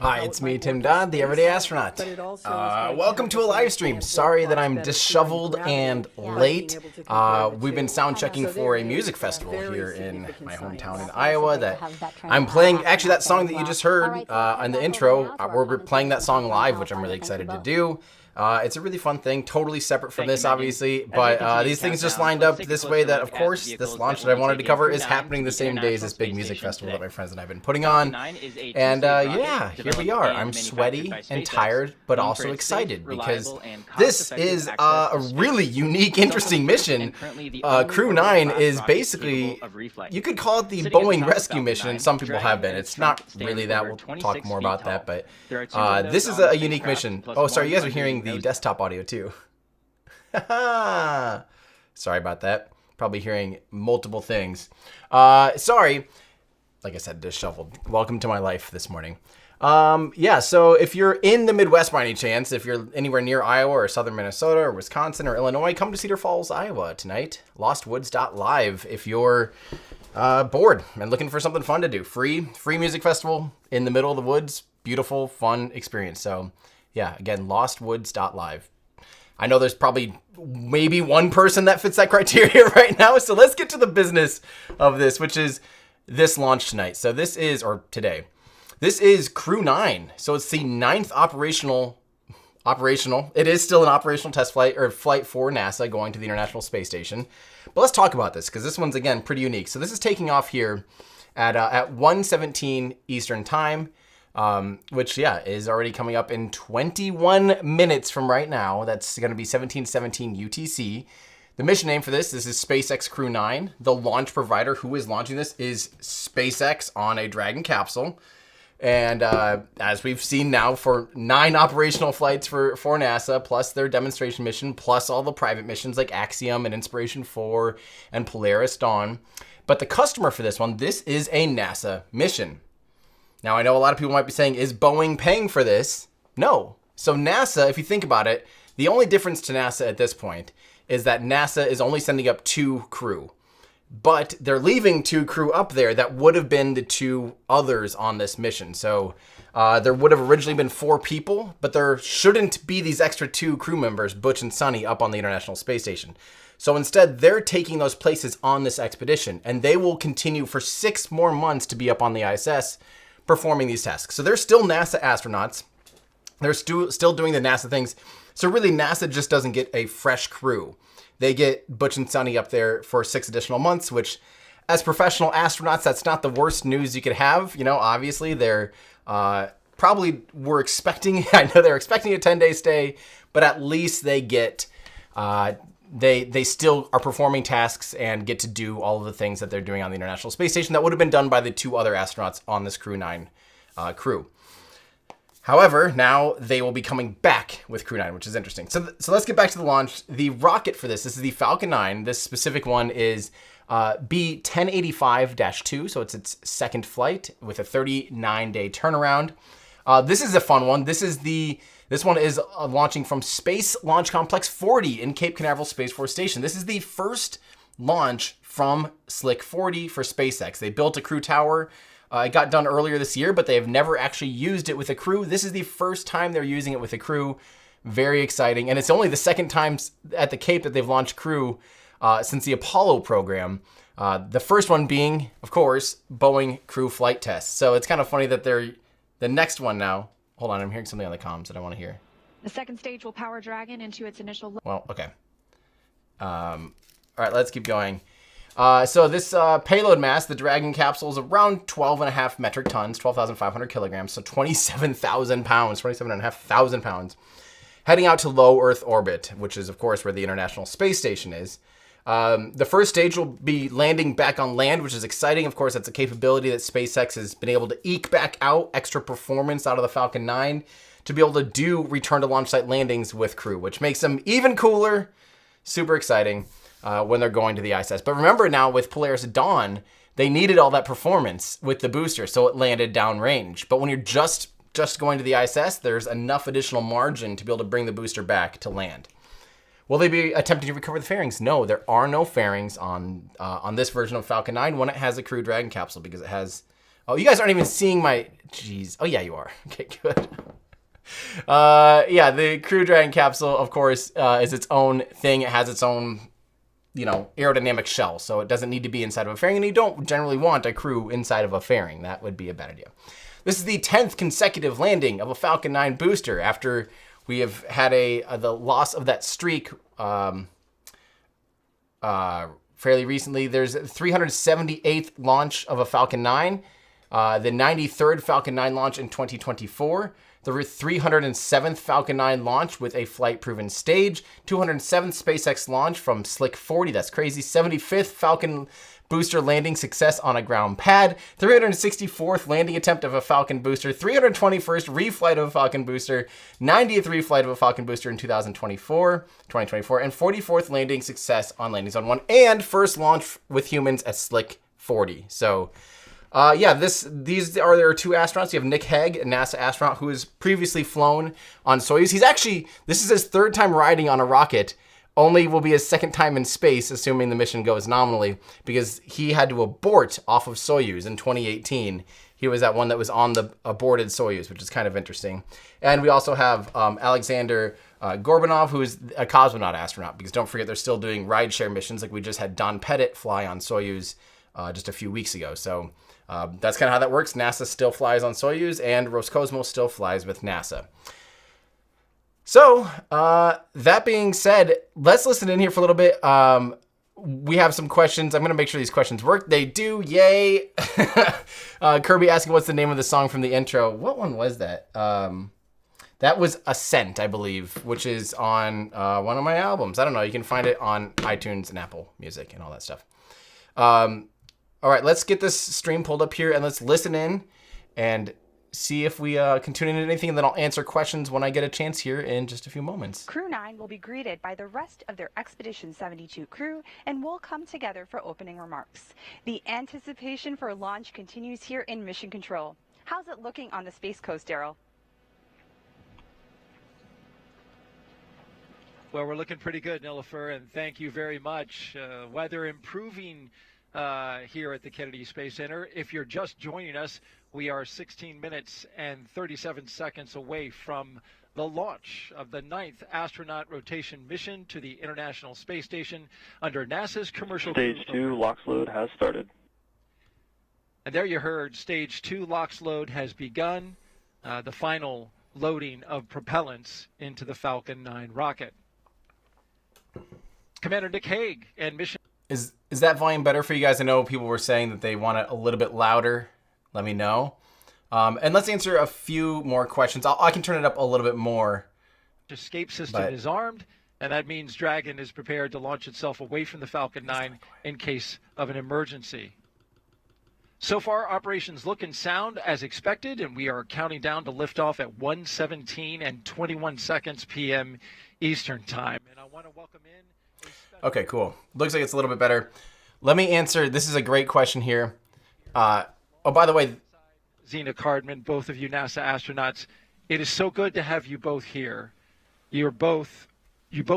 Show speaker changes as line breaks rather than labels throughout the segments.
Hi, it's me, Tim Dodd, the Everyday Astronaut. Welcome to a live stream. Sorry that I'm disheveled and late. We've been sound checking for a music festival here in my hometown in Iowa that I'm playing. Actually, that song that you just heard in the intro, we're playing that song live, which I'm really excited to do. It's a really fun thing, totally separate from this, obviously, but these things just lined up this way that, of course, this launch that I wanted to cover is happening the same day as this big music festival that my friends and I have been putting on. And yeah, here we are. I'm sweaty and tired, but also excited because this is a really unique, interesting mission. Crew-9 is basically, you could call it the Boeing Rescue Mission, and some people have been. It's not really that. We'll talk more about that, but this is a unique mission. Oh, sorry, you guys are hearing the desktop audio too. Sorry about that. Probably hearing multiple things. Sorry. Like I said, disheveled. Welcome to my life this morning. Yeah, so if you're in the Midwest by any chance, if you're anywhere near Iowa or southern Minnesota or Wisconsin or Illinois, come to Cedar Falls, Iowa tonight. Lostwoods.live if you're bored and looking for something fun to do. Free music festival in the middle of the woods. Beautiful, fun experience. So yeah, again, lostwoods.live. I know there's probably maybe one person that fits that criteria right now, so let's get to the business of this, which is this launch tonight. So this is, or today, this is Crew-9. So it's the 9th operational. It is still an operational test flight, or flight for NASA going to the International Space Station. But let's talk about this, because this one's, again, pretty unique. So this is taking off here at 1:17 Eastern Time. Which, yeah, is already coming up in 21 minutes from right now. That's going to be 17:17 UTC. The mission name for this is SpaceX Crew-9. The launch provider who is launching this is SpaceX on a Dragon capsule. And as we've seen now for 9 operational flights for NASA, plus their demonstration mission, plus all the private missions like Axiom and Inspiration 4 and Polaris Dawn. But the customer for this one, this is a NASA mission. Now, I know a lot of people might be saying, is Boeing paying for this? No. So NASA, if you think about it, the only difference to NASA at this point is that NASA is only sending up 2 crew. But they're leaving 2 crew up there that would have been the 2 others on this mission. So there would have originally been 4 people, but there shouldn't be these extra 2 crew members, Butch and Suni, up on the International Space Station. So instead, they're taking those places on this expedition, and they will continue for 6 more months to be up on the ISS, performing these tasks. So they're still NASA astronauts. They're still doing the NASA things. So really, NASA just doesn't get a fresh crew. They get Butch and Suni up there for 6 additional months, which as professional astronauts, that's not the worst news you could have. You know, obviously they're probably were expecting, I know they're expecting a 10-day stay, but at least they get, they still are performing tasks and get to do all of the things that they're doing on the International Space Station that would have been done by the 2 other astronauts on this Crew-9 crew. However, now they will be coming back with Crew-9, which is interesting. So let's get back to the launch. The rocket for this is the Falcon 9. This specific one is B1085-2, so it's its 2nd flight with a 39-day turnaround. This is a fun one. This one is launching from Space Launch Complex 40 in Cape Canaveral Space Force Station. This is the first launch from Slick 40 for SpaceX. They built a crew tower. It got done earlier this year, but they have never actually used it with a crew. This is the first time they're using it with a crew. Very exciting. And it's only the 2nd time at the Cape that they've launched crew since the Apollo program. The first one being, of course, Boeing Crewed Flight Test. So it's kind of funny that they're the next one now. Hold on, I'm hearing something on the comms that I want to hear.
The 2nd stage will power Dragon into its initial...
Well, okay. All right, let's keep going. So this payload mass, the Dragon capsule, is around 12.5 metric tons, 12,500 kilograms, so 27,000 pounds, 27,500 pounds, heading out to low Earth orbit, which is, of course, where the International Space Station is. The first stage will be landing back on land, which is exciting. Of course, that's a capability that SpaceX has been able to eke back out, extra performance out of the Falcon 9, to be able to do return to launch site landings with crew, which makes them even cooler. Super exciting. When they're going to the ISS. But remember now with Polaris Dawn, they needed all that performance with the booster, so it landed downrange. But when you're just going to the ISS, there's enough additional margin to be able to bring the booster back to land. Will they be attempting to recover the fairings? No, there are no fairings on this version of Falcon 9 when it has a Crew Dragon capsule, because it has Oh, you guys aren't even seeing my... Jeez. Oh, yeah, you are. Okay, good. Yeah, the Crew Dragon capsule, of course, is its own thing. It has its own, aerodynamic shell, so it doesn't need to be inside of a fairing, and you don't generally want a crew inside of a fairing. That would be a bad idea. This is the 10th consecutive landing of a Falcon 9 booster after we have had the loss of that streak fairly recently. There's 378th launch of a Falcon 9, the 93rd Falcon 9 launch in 2024, the 307th Falcon 9 launch with a flight-proven stage, 207th SpaceX launch from Slick 40, that's crazy, 75th Falcon booster landing success on a ground pad, 364th landing attempt of a Falcon booster, 321st reflight of a Falcon booster, 90th reflight of a Falcon booster in 2024, and 44th landing success on landing zone 1, and first launch with humans at Slick 40. So, yeah, these are their two astronauts. You have Nick Hague, a NASA astronaut who has previously flown on Soyuz. This is his third time riding on a rocket. Only will be his second time in space, assuming the mission goes nominally, because he had to abort off of Soyuz in 2018. He was that one that was on the aborted Soyuz, which is kind of interesting. And we also have Aleksandr Gorbunov, who is a cosmonaut astronaut, because don't forget they're still doing rideshare missions. Like we just had Don Pettit fly on Soyuz just a few weeks ago. So that's kind of how that works. NASA still flies on Soyuz, and Roscosmos still flies with NASA. So, that being said, let's listen in here for a little bit. We have some questions. I'm going to make sure these questions work. They do. Yay. Kirby asking what's the name of the song from the intro. What one was that? That was Ascent, I believe, which is on one of my albums. I don't know. You can find it on iTunes and Apple Music and all that stuff. All right, let's get this stream pulled up here and let's listen in and see if we can tune in to anything, and then I'll answer questions when I get a chance here in just a few moments.
Crew-9 will be greeted by the rest of their Expedition 72 crew and will come together for opening remarks. The anticipation for launch continues here in Mission Control. How's it looking on the Space Coast, Daryl?
Well, we're looking pretty good, Nilofer, and thank you very much. Weather improving here at the Kennedy Space Center. If you're just joining us, we are 16 minutes and 37 seconds away from the launch of the 9th astronaut rotation mission to the International Space Station under NASA's commercial...
Stage 2 LOX load has started.
And there you heard, Stage 2 LOX load has begun, the final loading of propellants into the Falcon 9 rocket. Commander Nick Hague and mission...
Is that volume better for you guys? I know people were saying that they want it a little bit louder. Let me know. And let's answer a few more questions. I can turn it up a little bit more.
Escape system is armed, and that means Dragon is prepared to launch itself away from the Falcon 9 in case of an emergency. So far, operations look and sound as expected, and we are counting down to liftoff at 1:17 and 21 seconds p.m. Eastern Time. And I want to welcome in...
Okay, cool. Looks like it's a little bit better. Let me answer. This is a great question here. Oh, by the way...
Zena Cardman, both of you NASA astronauts, it is so good to have you both here. You both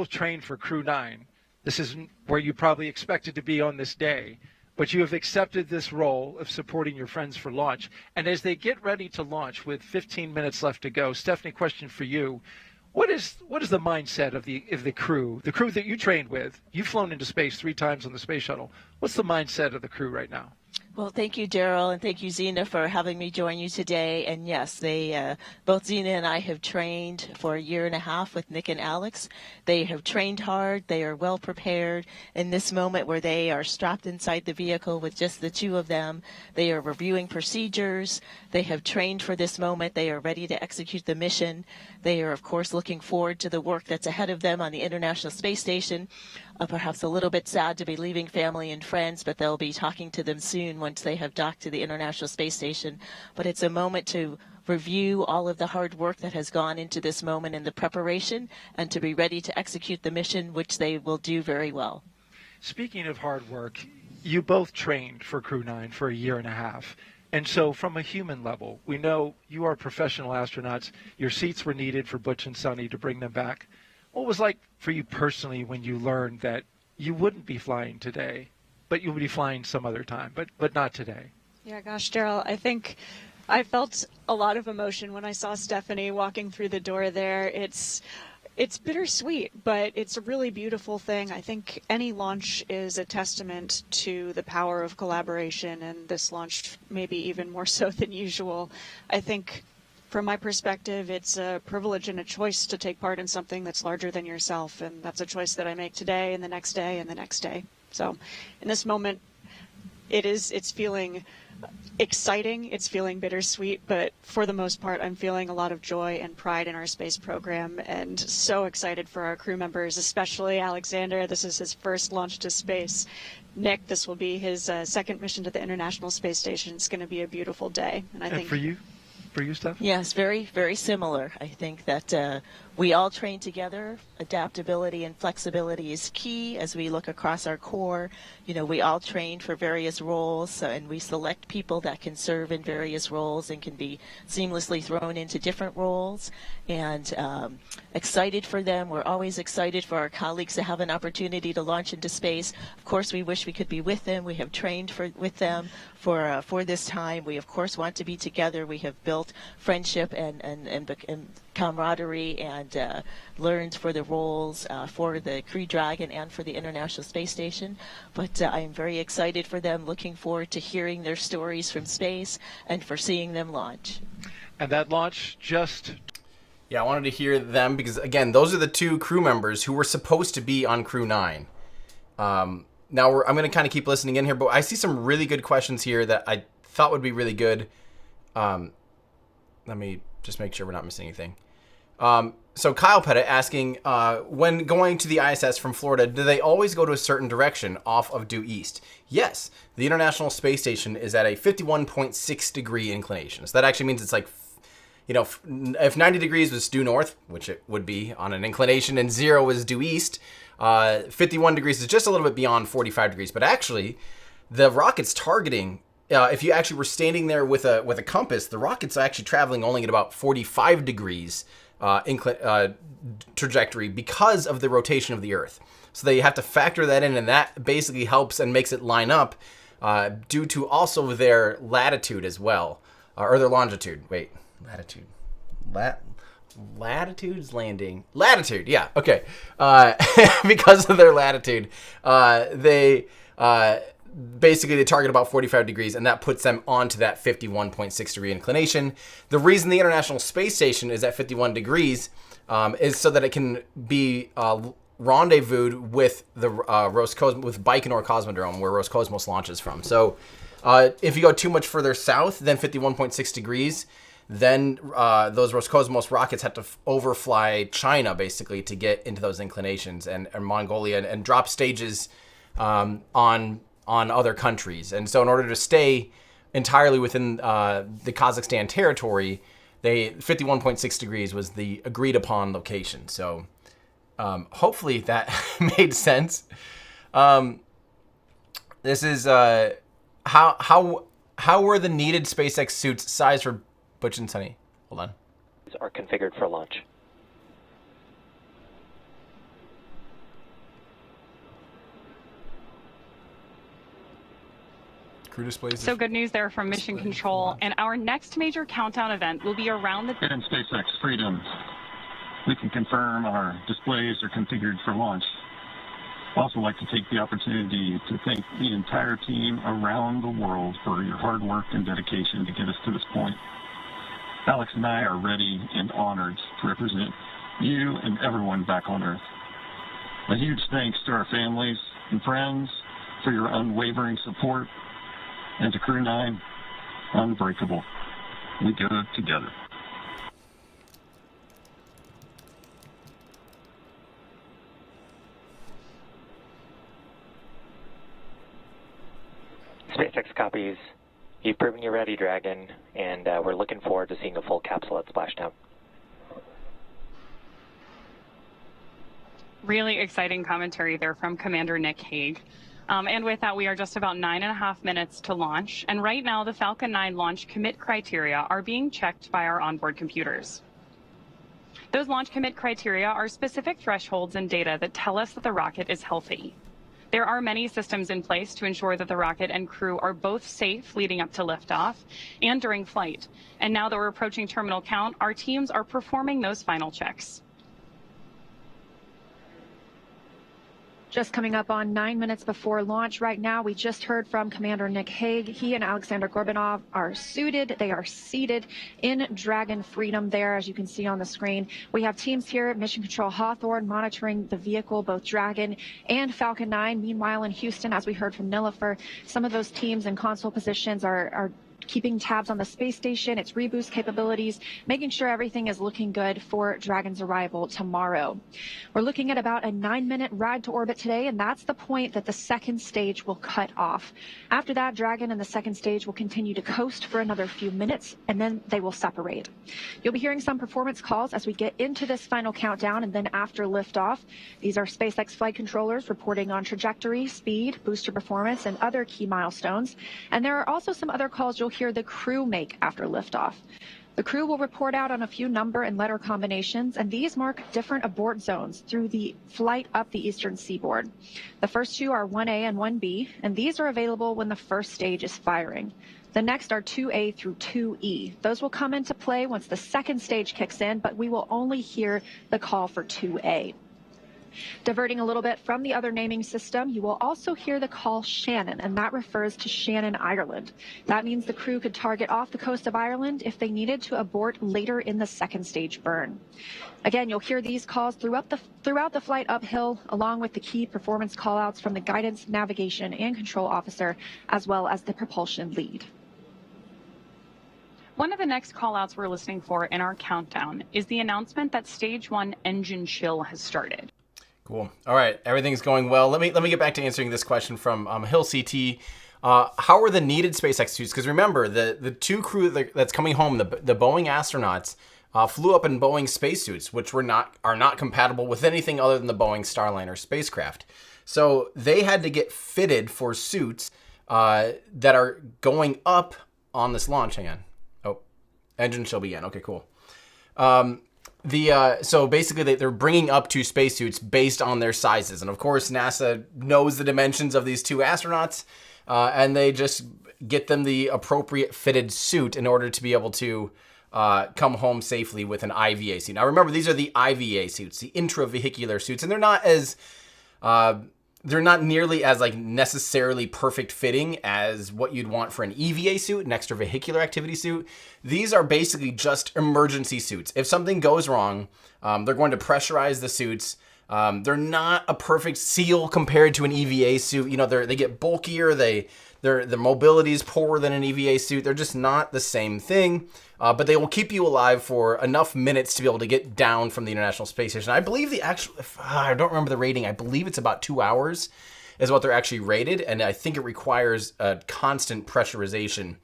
trained for Crew-9. This is where you probably expected to be on this day. But you have accepted this role of supporting your friends for launch. And as they get ready to launch with 15 minutes left to go, Stephanie, question for you. What is the mindset of the crew that you trained with? You've flown into space 3 times on the space shuttle. What's the mindset of the crew right now?
Well, thank you, Daryl, and thank you, Zena, for having me join you today. And yes, both Zena and I have trained for 1.5 years with Nick and Alex. They have trained hard. They are well prepared. In this moment where they are strapped inside the vehicle with just the two of them, they are reviewing procedures. They have trained for this moment. They are ready to execute the mission. They are, of course, looking forward to the work that's ahead of them on the International Space Station. Perhaps a little bit sad to be leaving family and friends, but they'll be talking to them soon once they have docked to the International Space Station. But it's a moment to review all of the hard work that has gone into this moment in the preparation and to be ready to execute the mission, which they will do very well.
Speaking of hard work, you both trained for Crew-9 for 1.5 years. And so from a human level, we know you are professional astronauts. Your seats were needed for Butch and Suni to bring them back. What was it like for you personally when you learned that you wouldn't be flying today, but you would be flying some other time, but not today?
Yeah, gosh, Daryl, I think I felt a lot of emotion when I saw Stephanie walking through the door there. It's bittersweet, but it's a really beautiful thing. I think any launch is a testament to the power of collaboration, and this launch maybe even more so than usual. I think from my perspective, it's a privilege and a choice to take part in something that's larger than yourself, and that's a choice that I make today and the next day and the next day. So in this moment, it's feeling exciting, it's feeling bittersweet, but for the most part, I'm feeling a lot of joy and pride in our space program, and so excited for our crew members, especially Aleksandr. This is his first launch to space. Nick, this will be his second mission to the International Space Station. It's going to be a beautiful day. And I think
for you, Steph?
Yes, very, very similar. I think that we all train together. Adaptability and flexibility is key as we look across our corps. You know, we all train for various roles, and we select people that can serve in various roles and can be seamlessly thrown into different roles. And excited for them. We're always excited for our colleagues to have an opportunity to launch into space. Of course, we wish we could be with them. We have trained with them for this time. We, of course, want to be together. We have built friendship and camaraderie and learned for the roles for the Crew Dragon and for the International Space Station. But I am very excited for them, looking forward to hearing their stories from space and for seeing them launch.
And that launch just...
Yeah, I wanted to hear them because, again, those are the two crew members who were supposed to be on Crew-9. Now, I'm going to kind of keep listening in here, but I see some really good questions here that I thought would be really good. Let me just make sure we're not missing anything. So Kyle Pettit asking, when going to the ISS from Florida, do they always go to a certain direction off of due east? Yes. The International Space Station is at a 51.6 degree inclination. So that actually means it's like, you know, if 90 degrees was due north, which it would be on an inclination, and 0 was due east, 51 degrees is just a little bit beyond 45 degrees. But actually, the rocket's targeting, if you actually were standing there with a compass, the rocket's actually traveling only at about 45 degrees trajectory because of the rotation of the Earth. So they have to factor that in, and that basically helps and makes it line up due to also their latitude as well, or their longitude. Wait, latitude. Latitude's landing. Latitude, yeah, okay. Because of their latitude, they basically target about 45 degrees, and that puts them onto that 51.6 degree inclination. The reason the International Space Station is at 51 degrees is so that it can be rendezvoused with the with Baikonur Cosmodrome, where Roscosmos launches from. So if you go too much further south than 51.6 degrees, then those Roscosmos rockets have to overfly China, basically, to get into those inclinations, and Mongolia, and drop stages on other countries. And so in order to stay entirely within the Kazakhstan territory, 51.6 degrees was the agreed upon location. So hopefully that made sense. This is how were the needed SpaceX suits sized for Butch and Suni? Hold on.
Are configured for launch.
Crew displays.
So good news there from Mission Control. And our next major countdown event will be around the...
And SpaceX Freedom. We can confirm our displays are configured for launch. I'd also like to take the opportunity to thank the entire team around the world for your hard work and dedication to get us to this point. Alex and I are ready and honored to represent you and everyone back on Earth. A huge thanks to our families and friends for your unwavering support, and to Crew-9, unbreakable. We go together.
SpaceX copies. You've proven you're ready, Dragon, and we're looking forward to seeing a full capsule at splashdown.
Really exciting commentary there from Commander Nick Hague. And with that, we are just about 9.5 minutes to launch. And right now, the Falcon 9 launch commit criteria are being checked by our onboard computers. Those launch commit criteria are specific thresholds and data that tell us that the rocket is healthy. There are many systems in place to ensure that the rocket and crew are both safe leading up to liftoff and during flight. And now that we're approaching terminal count, our teams are performing those final checks.
Just coming up on 9 minutes before launch right now, we just heard from Commander Nick Hague. He and Aleksandr Gorbunov are suited. They are seated in Dragon Freedom there, as you can see on the screen. We have teams here at Mission Control Hawthorne monitoring the vehicle, both Dragon and Falcon 9. Meanwhile, in Houston, as we heard from Nilofer, some of those teams in console positions are keeping tabs on the space station, its reboost capabilities, making sure everything is looking good for Dragon's arrival tomorrow. We're looking at about a 9-minute ride to orbit today, and that's the point that the second stage will cut off. After that, Dragon and the second stage will continue to coast for another few minutes, and then they will separate. You'll be hearing some performance calls as we get into this final countdown, and then after liftoff. These are SpaceX flight controllers reporting on trajectory, speed, booster performance, and other key milestones. And there are also some other calls you'll hear the crew make after liftoff. The crew will report out on a few number and letter combinations, and these mark different abort zones through the flight up the eastern seaboard. The first two are 1A and 1B, and these are available when the first stage is firing. The next are 2A through 2E. Those will come into play once the second stage kicks in, but we will only hear the call for 2A. Diverting a little bit from the other naming system, you will also hear the call Shannon, and that refers to Shannon, Ireland. That means the crew could target off the coast of Ireland if they needed to abort later in the second stage burn. Again, you'll hear these calls throughout the flight uphill, along with the key performance callouts from the guidance, navigation, and control officer, as well as the propulsion lead.
One of the next callouts we're listening for in our countdown is the announcement that Stage 1 engine chill has started.
Cool. All right, everything's going well. Let me get back to answering this question from Hill CT. How are the needed SpaceX suits? Because remember, the two crew that's coming home, the Boeing astronauts, flew up in Boeing spacesuits, which are not compatible with anything other than the Boeing Starliner spacecraft. So they had to get fitted for suits that are going up on this launch. Hang on. Oh, engine shall begin. Okay, cool. So basically they're bringing up two spacesuits based on their sizes. And of course, NASA knows the dimensions of these two astronauts, and they just get them the appropriate fitted suit in order to be able to come home safely with an IVA suit. Now remember, these are the IVA suits, the intravehicular suits, and they're not nearly as necessarily perfect fitting as what you'd want for an EVA suit, an extravehicular activity suit. These are basically just emergency suits. If something goes wrong, they're going to pressurize the suits. They're not a perfect seal compared to an EVA suit. You know, they get bulkier. The mobility is poorer than an EVA suit. They're just not the same thing. But they will keep you alive for enough minutes to be able to get down from the International Space Station. I believe I don't remember the rating. I believe it's about 2 hours is what they're actually rated. And I think it requires a constant pressurization,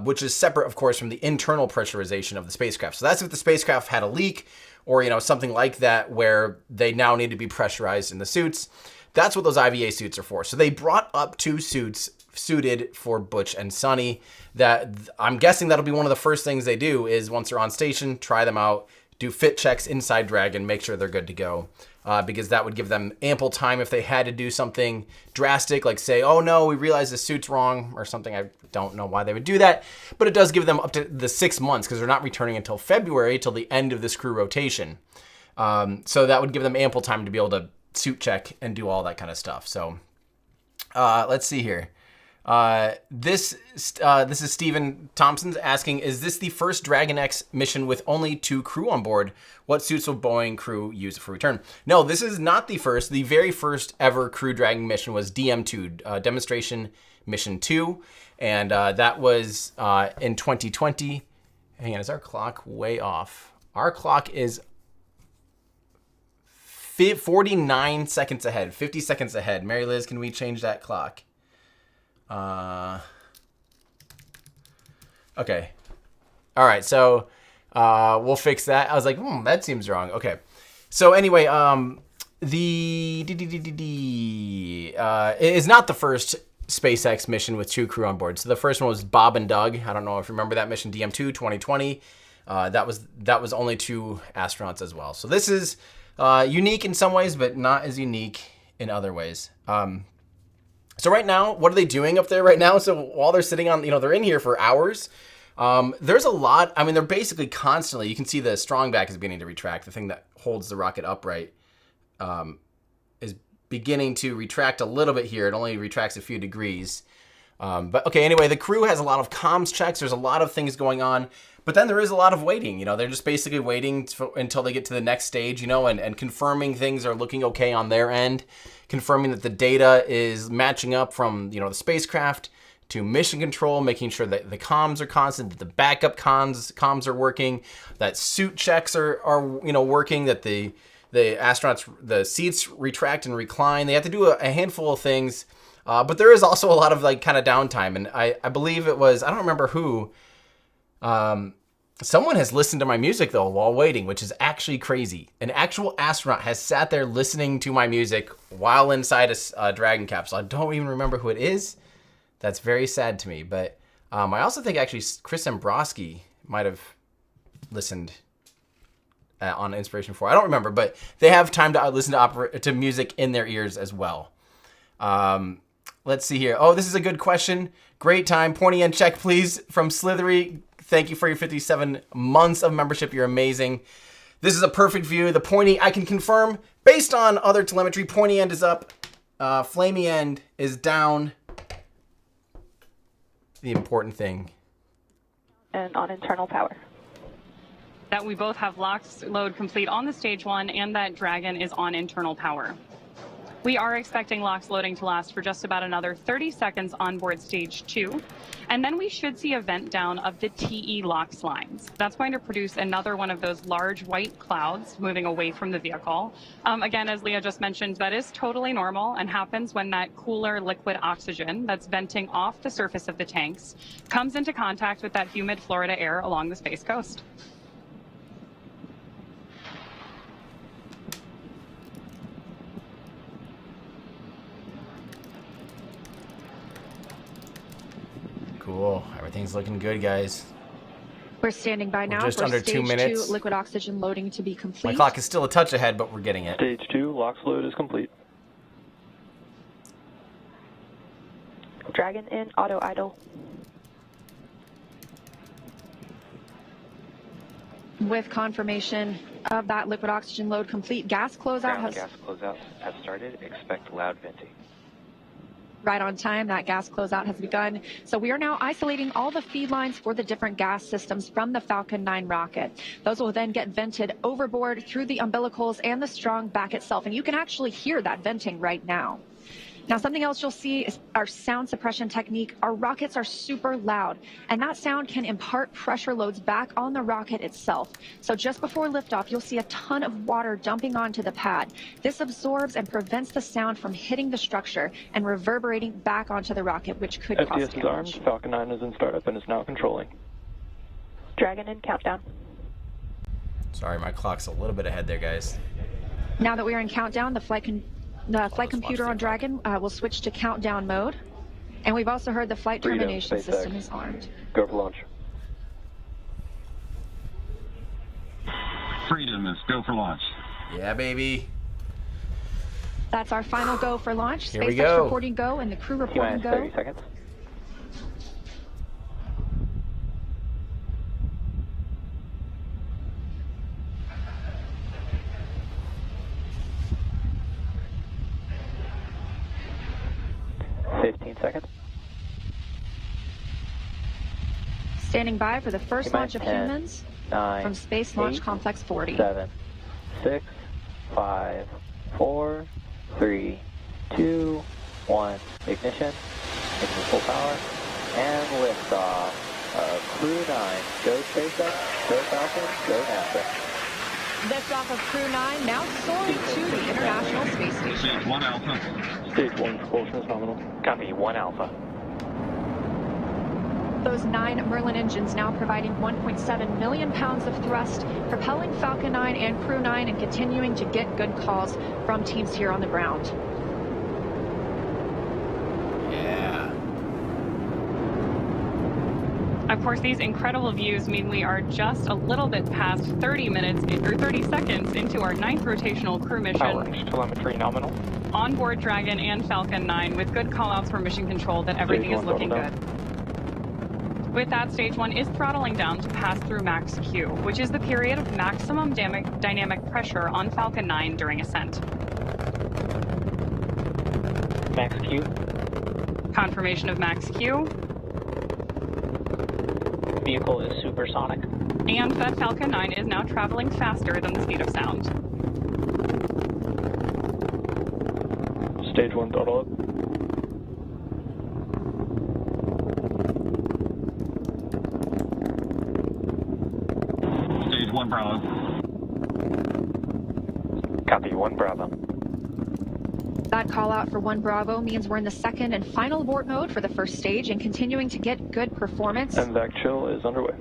which is separate, of course, from the internal pressurization of the spacecraft. So that's if the spacecraft had a leak or, something like that where they now need to be pressurized in the suits. That's what those IVA suits are for. So they brought up two suits suited for Butch and Suni. That I'm guessing that'll be one of the first things they do is once they're on station, try them out, do fit checks inside Dragon, make sure they're good to go. Because that would give them ample time if they had to do something drastic, like say, oh no, we realize the suit's wrong or something. I don't know why they would do that, but it does give them up to the 6 months because they're not returning until February, till the end of this crew rotation. So that would give them ample time to be able to suit check and do all that kind of stuff. So let's see here. This is Stephen Thompson's asking, is this the first Dragon X mission with only 2 crew on board? What suits will Boeing Crew use for return? No, this is not the first. The very first ever Crew Dragon mission was DM2, Demonstration Mission 2. And that was in 2020. Hang on, is our clock way off? Our clock is 49 seconds ahead, 50 seconds ahead. Mary Liz, can we change that clock? Okay. All right. So, we'll fix that. I was like, that seems wrong. Okay. So anyway, it is not the first SpaceX mission with 2 crew on board. So the first one was Bob and Doug. I don't know if you remember that mission, DM2 2020. That was only 2 astronauts as well. So this is, unique in some ways, but not as unique in other ways. So right now, what are they doing up there right now? So while they're sitting on, they're in here for hours. There's a lot. I mean, they're basically constantly, you can see the strong back is beginning to retract. The thing that holds the rocket upright is beginning to retract a little bit here. It only retracts a few degrees. But okay, anyway, the crew has a lot of comms checks. There's a lot of things going on. But then there is a lot of waiting. They're just basically waiting until they get to the next stage, and confirming things are looking okay on their end, confirming that the data is matching up from, the spacecraft to mission control, making sure that the comms are constant, that the backup comms are working, that suit checks are working, that the astronauts, the seats retract and recline. They have to do a handful of things. But there is also a lot of kind of downtime. And I believe it was, I don't remember who, someone has listened to my music though while waiting, which is actually crazy. An actual astronaut has sat there listening to my music while inside a Dragon capsule. I don't even remember who it is. That's very sad to me. But I also think actually Chris Ambrosky might have listened on Inspiration 4. I don't remember, but they have time to listen to music in their ears as well. Let's see here. Oh, this is a good question. Great time. Pointy end check, please, from Slithery. Thank you for your 57 months of membership. You're amazing. This is a perfect view. The pointy, I can confirm, based on other telemetry, pointy end is up. Flamey end is down. The important thing.
And on internal power.
That we both have LOX load complete on the stage 1 and that Dragon is on internal power. We are expecting LOX loading to last for just about another 30 seconds on board stage 2. And then we should see a vent down of the TE LOX lines. That's going to produce another one of those large white clouds moving away from the vehicle. Again, as Leah just mentioned, that is totally normal and happens when that cooler liquid oxygen that's venting off the surface of the tanks comes into contact with that humid Florida air along the Space Coast.
Cool. Everything's looking good, guys.
We're standing by now
just
for
under
stage
2 minutes.
2 liquid oxygen loading to be complete.
My clock is still a touch ahead, but we're getting it.
Stage 2, LOX load is complete.
Dragon in auto idle.
With confirmation of that liquid oxygen load complete, gas closeout
Gas closeout has started. Expect loud venting.
Right on time, that gas closeout has begun. So we are now isolating all the feed lines for the different gas systems from the Falcon 9 rocket. Those will then get vented overboard through the umbilicals and the strong back itself. And you can actually hear that venting right now. Now, something else you'll see is our sound suppression technique. Our rockets are super loud, and that sound can impart pressure loads back on the rocket itself. So just before liftoff, you'll see a ton of water dumping onto the pad. This absorbs and prevents the sound from hitting the structure and reverberating back onto the rocket, which could cause
FPS is armed.
damage.
Falcon 9 is in startup and is now controlling.
Dragon in countdown.
Sorry, my clock's a little bit ahead there, guys.
Now that we are in countdown, the flight computer on Dragon will switch to countdown mode. And we've also heard the flight
Freedom,
termination
SpaceX.
system is armed.
Go for launch.
Freedom is go for launch.
Yeah, baby.
That's our final go for launch.
Here we
SpaceX
go.
reporting go and the crew reporting
T-minus
go.
30 seconds.
Standing by for the first
T-minus
launch of
10,
humans
9,
from Space Launch
8,
Complex 40.
7, 6, 5, 4, 3, 2, 1. Ignition. Engine full power. And liftoff. Crew-9. Go SpaceX. Go Falcon. Go NASA.
Liftoff of Crew-9 now soaring to the International Space Station.
Stage 1 Alpha.
Stage 1 propulsion is nominal. Copy. 1 Alpha.
Those 9 Merlin engines now providing 1.7 million pounds of thrust, propelling Falcon 9 and Crew-9 and continuing to get good calls from teams here on the ground.
Yeah.
Of course, these incredible views mean we are just a little bit past 30 minutes or 30 seconds into our 9th rotational crew mission.
Power, telemetry nominal.
Onboard Dragon and Falcon 9 with good callouts from mission control that everything is looking good. With that, stage 1 is throttling down to pass through max Q, which is the period of maximum dynamic pressure on Falcon 9 during ascent.
Max Q.
Confirmation of max Q.
Vehicle is supersonic.
And that Falcon 9 is now traveling faster than the speed of sound.
Stage 1 throttle up.
Stage 1 Bravo.
Copy 1 Bravo.
That call out for 1 Bravo means we're in the second and final abort mode for the first stage and continuing to get good performance.
MVAC chill is underway.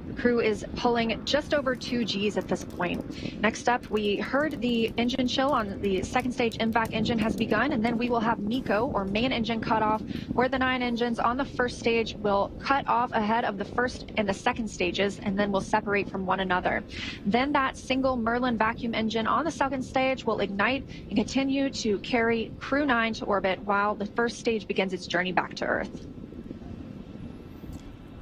The crew is pulling just over 2 Gs at this point. Next up, we heard the engine chill on the second stage MVAC engine has begun, and then we will have MECO, or main engine cutoff, where the 9 engines on the first stage will cut off ahead of the first and the second stages, and then will separate from one another. Then that single Merlin vacuum engine on the second stage will ignite and continue to carry Crew-9 to orbit while the first stage begins its journey back to Earth.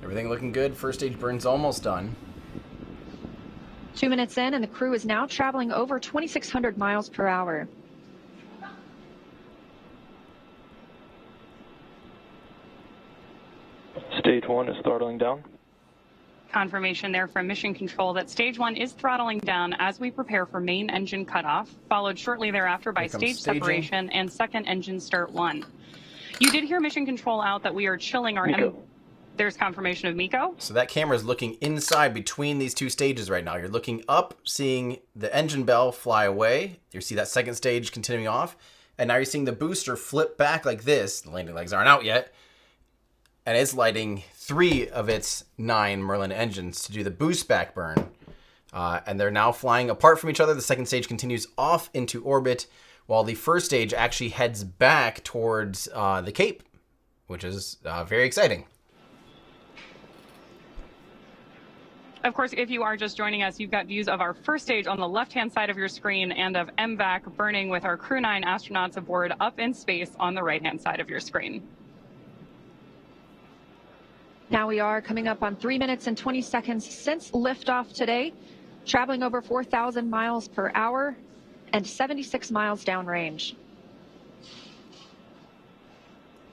Everything looking good. First stage burn's almost done.
2 minutes in, and the crew is now traveling over 2,600 miles per hour.
Stage 1 is throttling down.
Confirmation there from mission control that stage 1 is throttling down as we prepare for main engine cutoff, followed shortly thereafter by stage
staging.
separation and second engine start 1. You did hear mission control out that we are chilling our There's confirmation of MECO.
So that camera is looking inside between these 2 stages right now. You're looking up, seeing the engine bell fly away. You see that second stage continuing off. And now you're seeing the booster flip back like this. The landing legs aren't out yet. And it's lighting 3 of its 9 Merlin engines to do the boost back burn. And they're now flying apart from each other. The second stage continues off into orbit, while the first stage actually heads back towards the Cape, which is very exciting.
Of course, if you are just joining us, you've got views of our first stage on the left-hand side of your screen and of MVAC burning with our Crew-9 astronauts aboard up in space on the right-hand side of your screen.
Now we are coming up on 3 minutes and 20 seconds since liftoff today, traveling over 4,000 miles per hour and 76 miles downrange.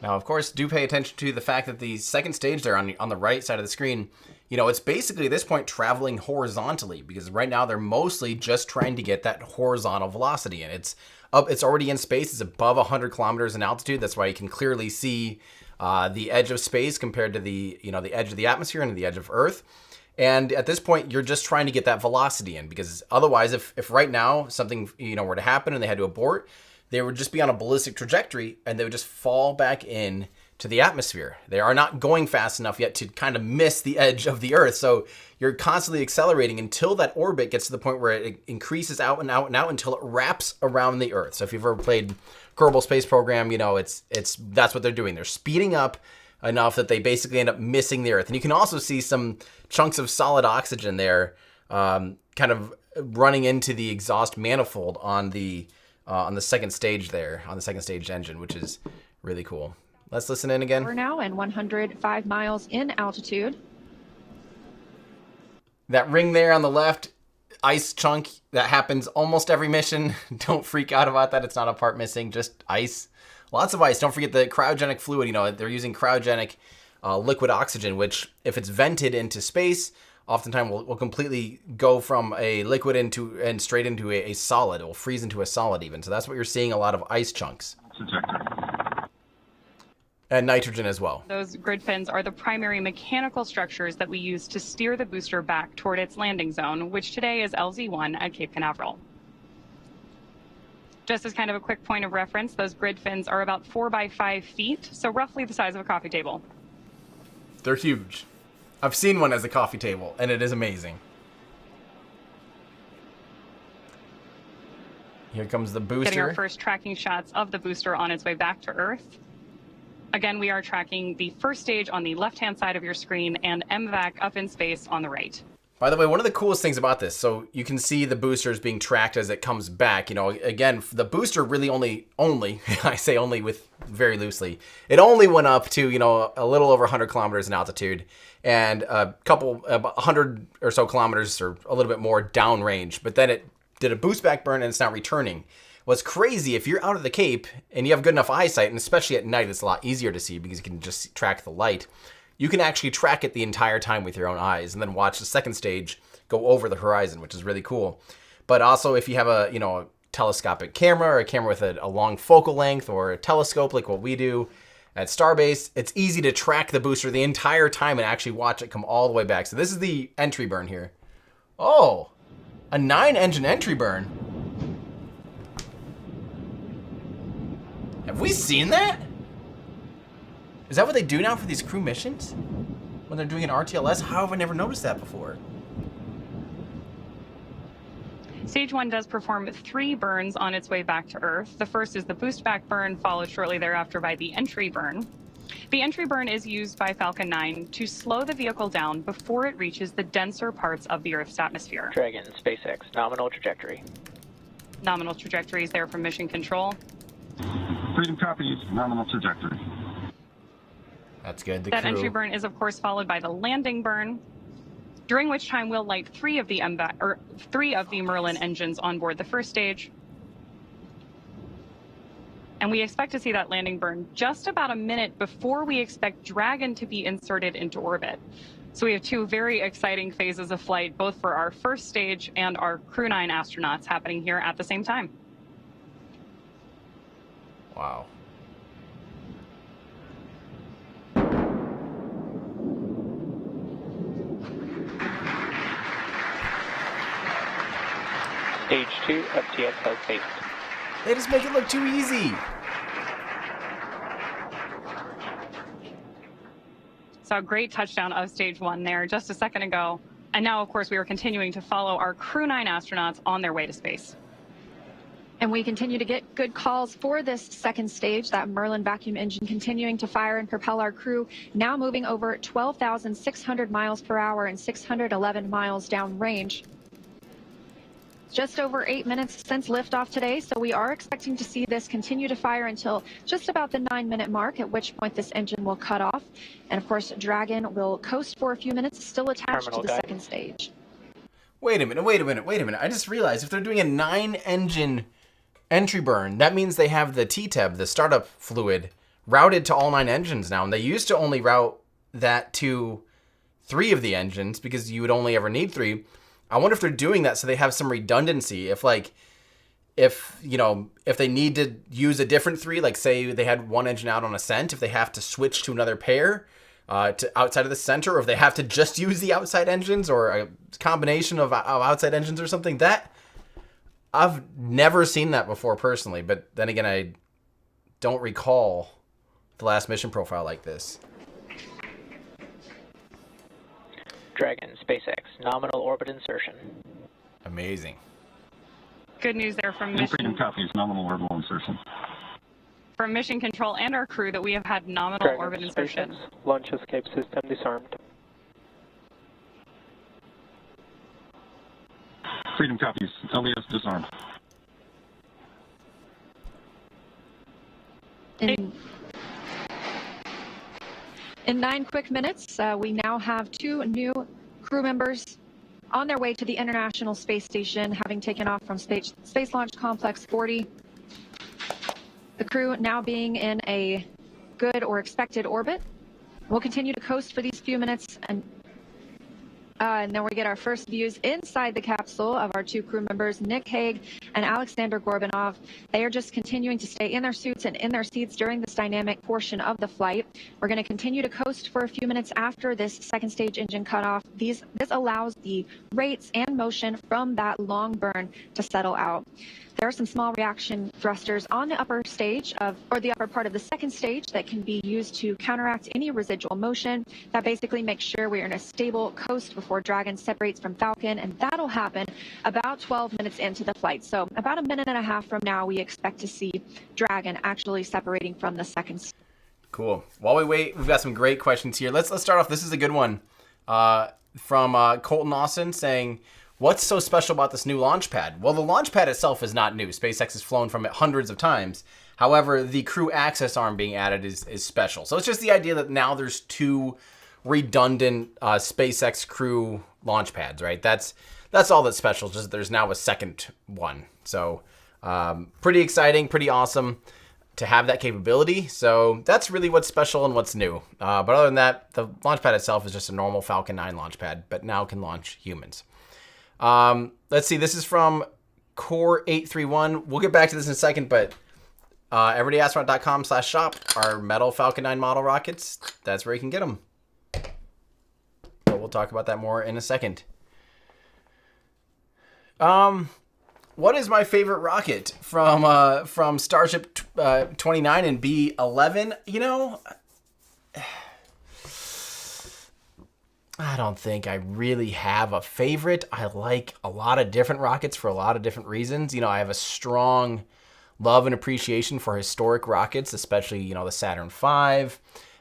Now, of course, do pay attention to the fact that the second stage there on the right side of the screen, you know, it's basically at this point traveling horizontally, because right now they're mostly just trying to get that horizontal velocity. And it's up, it's already in space. It's above 100 kilometers in altitude. That's why you can clearly see the edge of space compared to the, you know, the edge of the atmosphere and the edge of Earth. And at this point, you're just trying to get that velocity in, because otherwise, if right now something, you know, were to happen and they had to abort, they would just be on a ballistic trajectory and they would just fall back in to the atmosphere. They are not going fast enough yet to kind of miss the edge of the Earth. So you're constantly accelerating until that orbit gets to the point where it increases out and out and out until it wraps around the Earth. So if you've ever played Kerbal Space Program, you know, that's what they're doing. They're speeding up enough that they basically end up missing the Earth. And you can also see some chunks of solid oxygen there kind of running into the exhaust manifold on the second stage there, on the second stage engine, which is really cool. Let's listen in again.
We're now and 105 miles in altitude.
That ring there on the left, ice chunk, that happens almost every mission. Don't freak out about that. It's not a part missing, just ice. Lots of ice. Don't forget the cryogenic fluid. You know, they're using cryogenic liquid oxygen, which if it's vented into space, oftentimes will completely go from a liquid and straight into a solid. It will freeze into a solid even. So that's what you're seeing, a lot of ice chunks. And nitrogen as well.
Those grid fins are the primary mechanical structures that we use to steer the booster back toward its landing zone, which today is LZ-1 at Cape Canaveral. Just as kind of a quick point of reference, those grid fins are about 4 by 5 feet, so roughly the size of a coffee table.
They're huge. I've seen one as a coffee table, and it is amazing. Here comes the booster.
Getting our first tracking shots of the booster on its way back to Earth. Again, we are tracking the first stage on the left-hand side of your screen and MVAC up in space on the right.
By the way, one of the coolest things about this, so you can see the boosters being tracked as it comes back. You know, again, the booster really only, I say only with very loosely, it only went up to, you know, a little over 100 kilometers in altitude and about 100 or so kilometers or a little bit more downrange. But then it did a boost back burn and it's not returning. What's crazy, if you're out of the Cape and you have good enough eyesight, and especially at night, it's a lot easier to see because you can just track the light. You can actually track it the entire time with your own eyes and then watch the second stage go over the horizon, which is really cool. But also if you have a, you know, a telescopic camera or a camera with a long focal length or a telescope like what we do at Starbase, it's easy to track the booster the entire time and actually watch it come all the way back. So this is the entry burn here. Oh, a 9-engine entry burn. Have we seen that? Is that what they do now for these crew missions? When they're doing an RTLS? How have I never noticed that before?
Stage 1 does perform 3 burns on its way back to Earth. The first is the boost back burn, followed shortly thereafter by the entry burn. The entry burn is used by Falcon 9 to slow the vehicle down before it reaches the denser parts of the Earth's atmosphere.
Dragon, SpaceX, nominal trajectory.
Nominal trajectory is there from Mission Control.
Freedom copies, nominal trajectory.
That's good.
That entry burn is, of course, followed by the landing burn, during which time we'll light 3 of the Merlin engines on board the first stage. And we expect to see that landing burn just about a minute before we expect Dragon to be inserted into orbit. So we have 2 very exciting phases of flight, both for our first stage and our Crew-9 astronauts happening here at the same time.
Wow.
Stage 2 of TX has faced.
They just make it look too easy.
Saw a great touchdown of stage 1 there just a second ago. And now, of course, we are continuing to follow our Crew-9 astronauts on their way to space.
And we continue to get good calls for this second stage, that Merlin vacuum engine continuing to fire and propel our crew, now moving over 12,600 miles per hour and 611 miles downrange. Just over 8 minutes since liftoff today, so we are expecting to see this continue to fire until just about the 9-minute mark, at which point this engine will cut off. And of course, Dragon will coast for a few minutes, still attached to the second stage.
Wait a minute. I just realized if they're doing a 9-engine entry burn, that means they have the TTEB, the startup fluid, routed to all 9 engines now. And they used to only route that to 3 of the engines because you would only ever need 3. I wonder if they're doing that so they have some redundancy. If they need to use a different 3, like say they had 1 engine out on ascent, if they have to switch to another pair to outside of the center, or if they have to just use the outside engines or a combination of outside engines or something, that I've never seen that before personally. But then again, I don't recall the last mission profile like this.
Dragon, SpaceX, nominal orbit insertion.
Amazing.
Good news there from
Freedom copies, nominal orbital insertion.
from Mission Control and our crew that we have had nominal
Dragon,
orbit insertion.
SpaceX, launch escape system disarmed.
Freedom copies, LES disarmed.
In 9 quick minutes, we now have 2 new crew members on their way to the International Space Station, having taken off from Space Launch Complex 40. The crew now being in a good or expected orbit. We'll continue to coast for these few minutes, and then we get our first views inside the capsule of our 2 crew members, Nick Hague and Aleksandr Gorbunov. They are just continuing to stay in their suits and in their seats during this dynamic portion of the flight. We're going to continue to coast for a few minutes after this second stage engine cutoff. This allows the rates and motion from that long burn to settle out. There are some small reaction thrusters on the upper stage the upper part of the second stage that can be used to counteract any residual motion. That basically makes sure we're in a stable coast before Dragon separates from Falcon, and that'll happen about 12 minutes into the flight. So about a minute and a half from now, we expect to see Dragon actually separating from the second stage.
Cool. While we wait, we've got some great questions here. Let's start off. This is a good one from Colton Austin saying, what's so special about this new launch pad? Well, the launch pad itself is not new. SpaceX has flown from it hundreds of times. However, the crew access arm being added is special. So it's just the idea that now there's two redundant SpaceX crew launch pads, right? That's all that's special. Just there's now a second one. So pretty exciting, pretty awesome to have that capability. So that's really what's special and what's new. But other than that, the launch pad itself is just a normal Falcon 9 launch pad, but now can launch humans. Let's see. This is from Core 831. We'll get back to this in a second, but everydayastronaut.com/shop, our metal Falcon 9 model rockets. That's where you can get them. But we'll talk about that more in a second. What is my favorite rocket from Starship 29 and B11? You know, I don't think I really have a favorite. I like a lot of different rockets for a lot of different reasons. You know, I have a strong love and appreciation for historic rockets, especially, you know, the Saturn V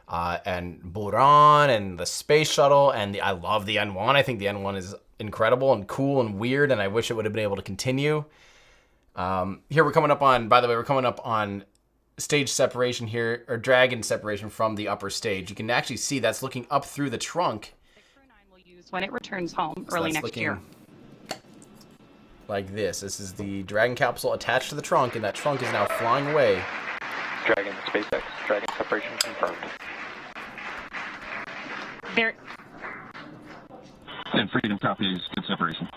and Buran and the Space Shuttle. And I love the N1. I think the N1 is incredible and cool and weird, and I wish it would have been able to continue. Here we're coming up on, by the way, we're coming up on stage separation here, or Dragon separation from the upper stage. You can actually see that's looking up through the trunk.
The Crew-9 will use when it returns home early next year.
Like this. This is the Dragon capsule attached to the trunk, and that trunk is now flying away.
Dragon SpaceX. Dragon separation confirmed.
There.
And Freedom copies good separation.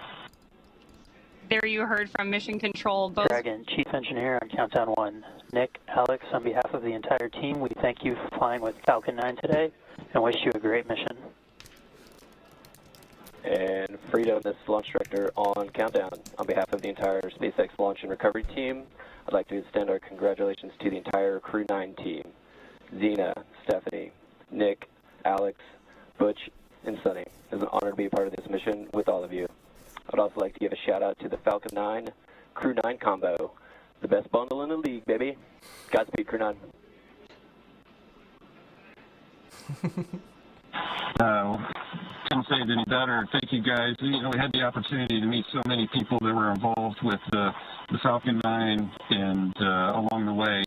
There you heard from Mission Control. Both
Dragon Chief Engineer on Countdown 1. Nick, Alex, on behalf of the entire team, we thank you for flying with Falcon 9 today and wish you a great mission.
And Freedom, this is Launch Director on Countdown. On behalf of the entire SpaceX Launch and Recovery team, I'd like to extend our congratulations to the entire Crew-9 team. Xena, Stephanie, Nick, Alex, Butch, and Suni. It's an honor to be a part of this mission with all of you. I'd also like to give a shout out to the Falcon 9 Crew-9 combo. The best bundle in the league, baby. Godspeed, Crew-9.
Couldn't say it any better. Thank you guys. You know, we had the opportunity to meet so many people that were involved with the Falcon 9, and along the way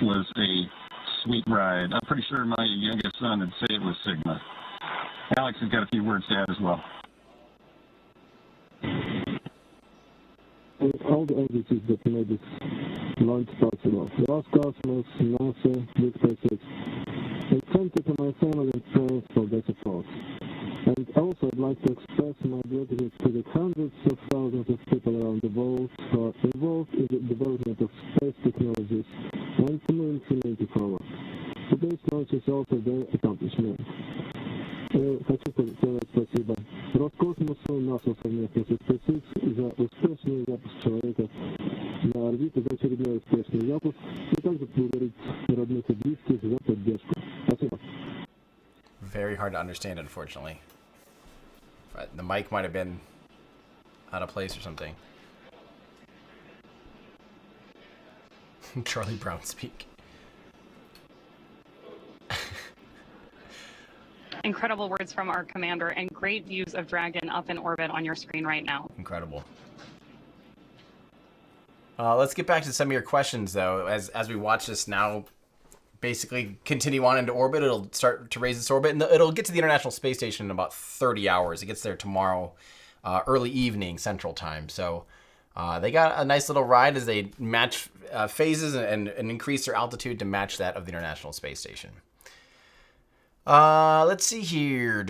was a sweet ride. I'm pretty sure my youngest son would say it was Sigma. Alex has got a few words to add as well.
All the agencies that made this launch possible. Roscosmos, NASA, Big SpaceX. And thank you to my family and friends for their support. And also I'd like to express my gratitude to the hundreds of thousands of people around the world who are involved in the development of space technologies and community forward. Today's launch is also their accomplishment. Хочу сказать спасибо Роскосмосу и НАСА совместно со SpaceX за успешный запуск человека на орбиту, за очередной успешный запуск, и также благодарить родных и близких за поддержку. Спасибо.
Very hard to understand, unfortunately. But the mic might have been out of place or something. Charlie Brown speak.
incredible words from our commander and great views of Dragon up in orbit on your screen right now.
Incredible. Let's get back to some of your questions, though. As we watch this now basically continue on into orbit, it'll start to raise its orbit, and it'll get to the International Space Station in about 30 hours. It gets there tomorrow, early evening Central Time. So they got a nice little ride as they match phases and increase their altitude to match that of the International Space Station. Let's see here.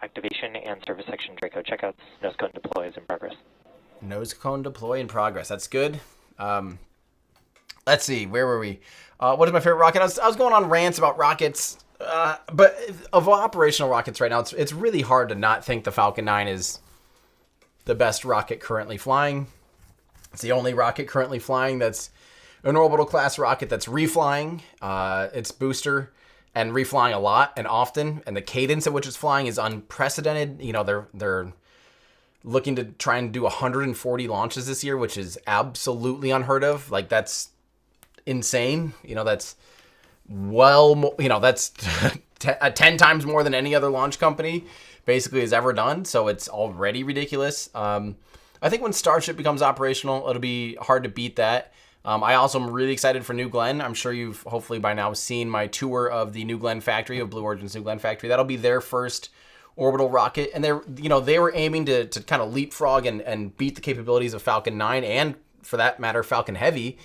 Activation and service section Draco checkouts. Nose cone deploy is in progress.
Nose cone deploy in progress. That's good. Let's see. Where were we? What is my favorite rocket? I was going on rants about rockets. But of operational rockets right now, it's really hard to not think the Falcon 9 is the best rocket currently flying. It's the only rocket currently flying that's an orbital class rocket that's reflying its booster and reflying a lot and often, and the cadence at which it's flying is unprecedented. You know, they're looking to try and do 140 launches this year, which is absolutely unheard of. Like, that's insane. You know, that's that's 10 times more than any other launch company basically has ever done. So it's already ridiculous. I think when Starship becomes operational, it'll be hard to beat that. I also am really excited for New Glenn. I'm sure you've hopefully by now seen my tour of the New Glenn factory, of Blue Origin's New Glenn factory. That'll be their first orbital rocket. And they were aiming to kind of leapfrog and beat the capabilities of Falcon 9 and, for that matter, Falcon Heavy.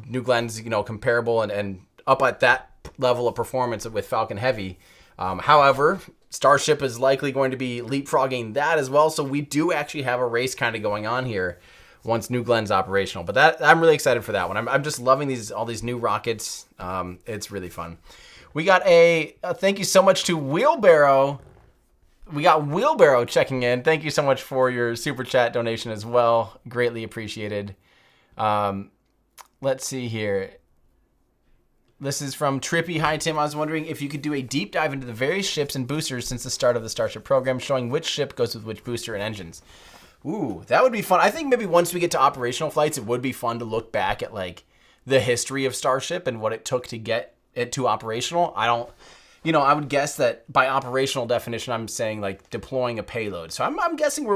New Glenn's, comparable and up at that level of performance with Falcon Heavy. However, Starship is likely going to be leapfrogging that as well. So we do actually have a race kind of going on here once New Glenn's operational. But I'm really excited for that one. I'm just loving all these new rockets. It's really fun. We got a thank you so much to Wheelbarrow. We got Wheelbarrow checking in. Thank you so much for your super chat donation as well. Greatly appreciated. Let's see here. This is from Trippy. Hi, Tim. I was wondering if you could do a deep dive into the various ships and boosters since the start of the Starship program, showing which ship goes with which booster and engines. Ooh, that would be fun. I think maybe once we get to operational flights, it would be fun to look back at like the history of Starship and what it took to get it to operational. I would guess that by operational definition, I'm saying like deploying a payload. So I'm guessing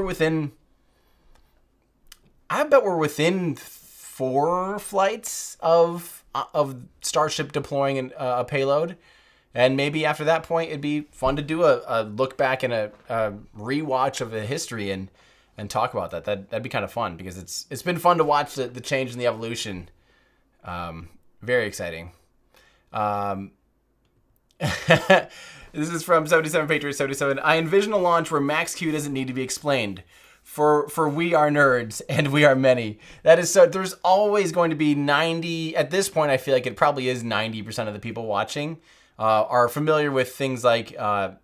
I bet we're within 4 flights of Starship deploying a payload, and maybe after that point it'd be fun to do a look back and a rewatch of the history and talk about that. That'd be kind of fun because it's been fun to watch the change in the evolution. Very exciting. This is from 77 Patriot 77. I envision a launch where Max Q doesn't need to be explained. For we are nerds, and we are many. That is so. There's always going to be 90. At this point, I feel like it probably is 90% of the people watching are familiar with things like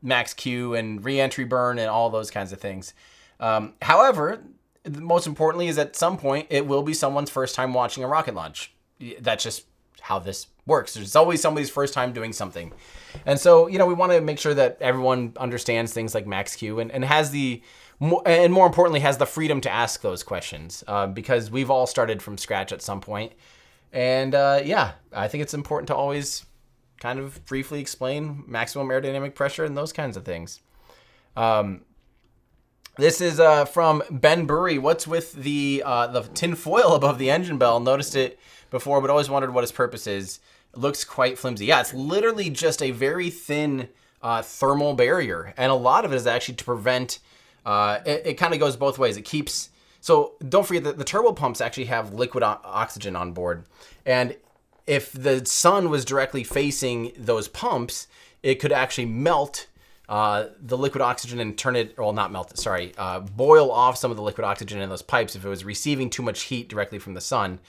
Max Q and re-entry burn and all those kinds of things. However, most importantly is at some point it will be someone's first time watching a rocket launch. That's just how this works. There's always somebody's first time doing something. And so, we want to make sure that everyone understands things like Max Q and has more importantly, has the freedom to ask those questions because we've all started from scratch at some point. And I think it's important to always kind of briefly explain maximum aerodynamic pressure and those kinds of things. This is from Ben Burry. What's with the tin foil above the engine bell? Noticed it before, but always wondered what its purpose is. It looks quite flimsy. Yeah, it's literally just a very thin thermal barrier. And a lot of it is actually to prevent... It kind of goes both ways. It keeps... So don't forget that the turbo pumps actually have liquid oxygen on board. And if the sun was directly facing those pumps, it could actually melt the liquid oxygen and turn it... Well, not melt it, sorry. Boil off some of the liquid oxygen in those pipes if it was receiving too much heat directly from the sun.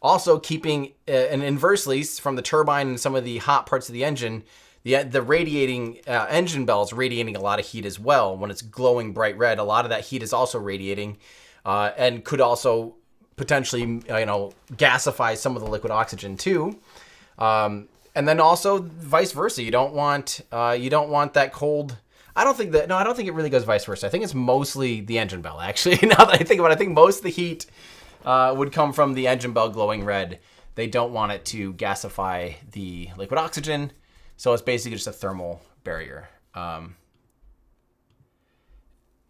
Also keeping... and inversely, from the turbine and some of the hot parts of the engine... The radiating engine bell is radiating a lot of heat as well. When it's glowing bright red, a lot of that heat is also radiating and could also potentially, gasify some of the liquid oxygen too. And then also vice versa. You don't want that cold. I don't think it really goes vice versa. I think it's mostly the engine bell, actually. Now that I think about it, I think most of the heat would come from the engine bell glowing red. They don't want it to gasify the liquid oxygen. So it's basically just a thermal barrier.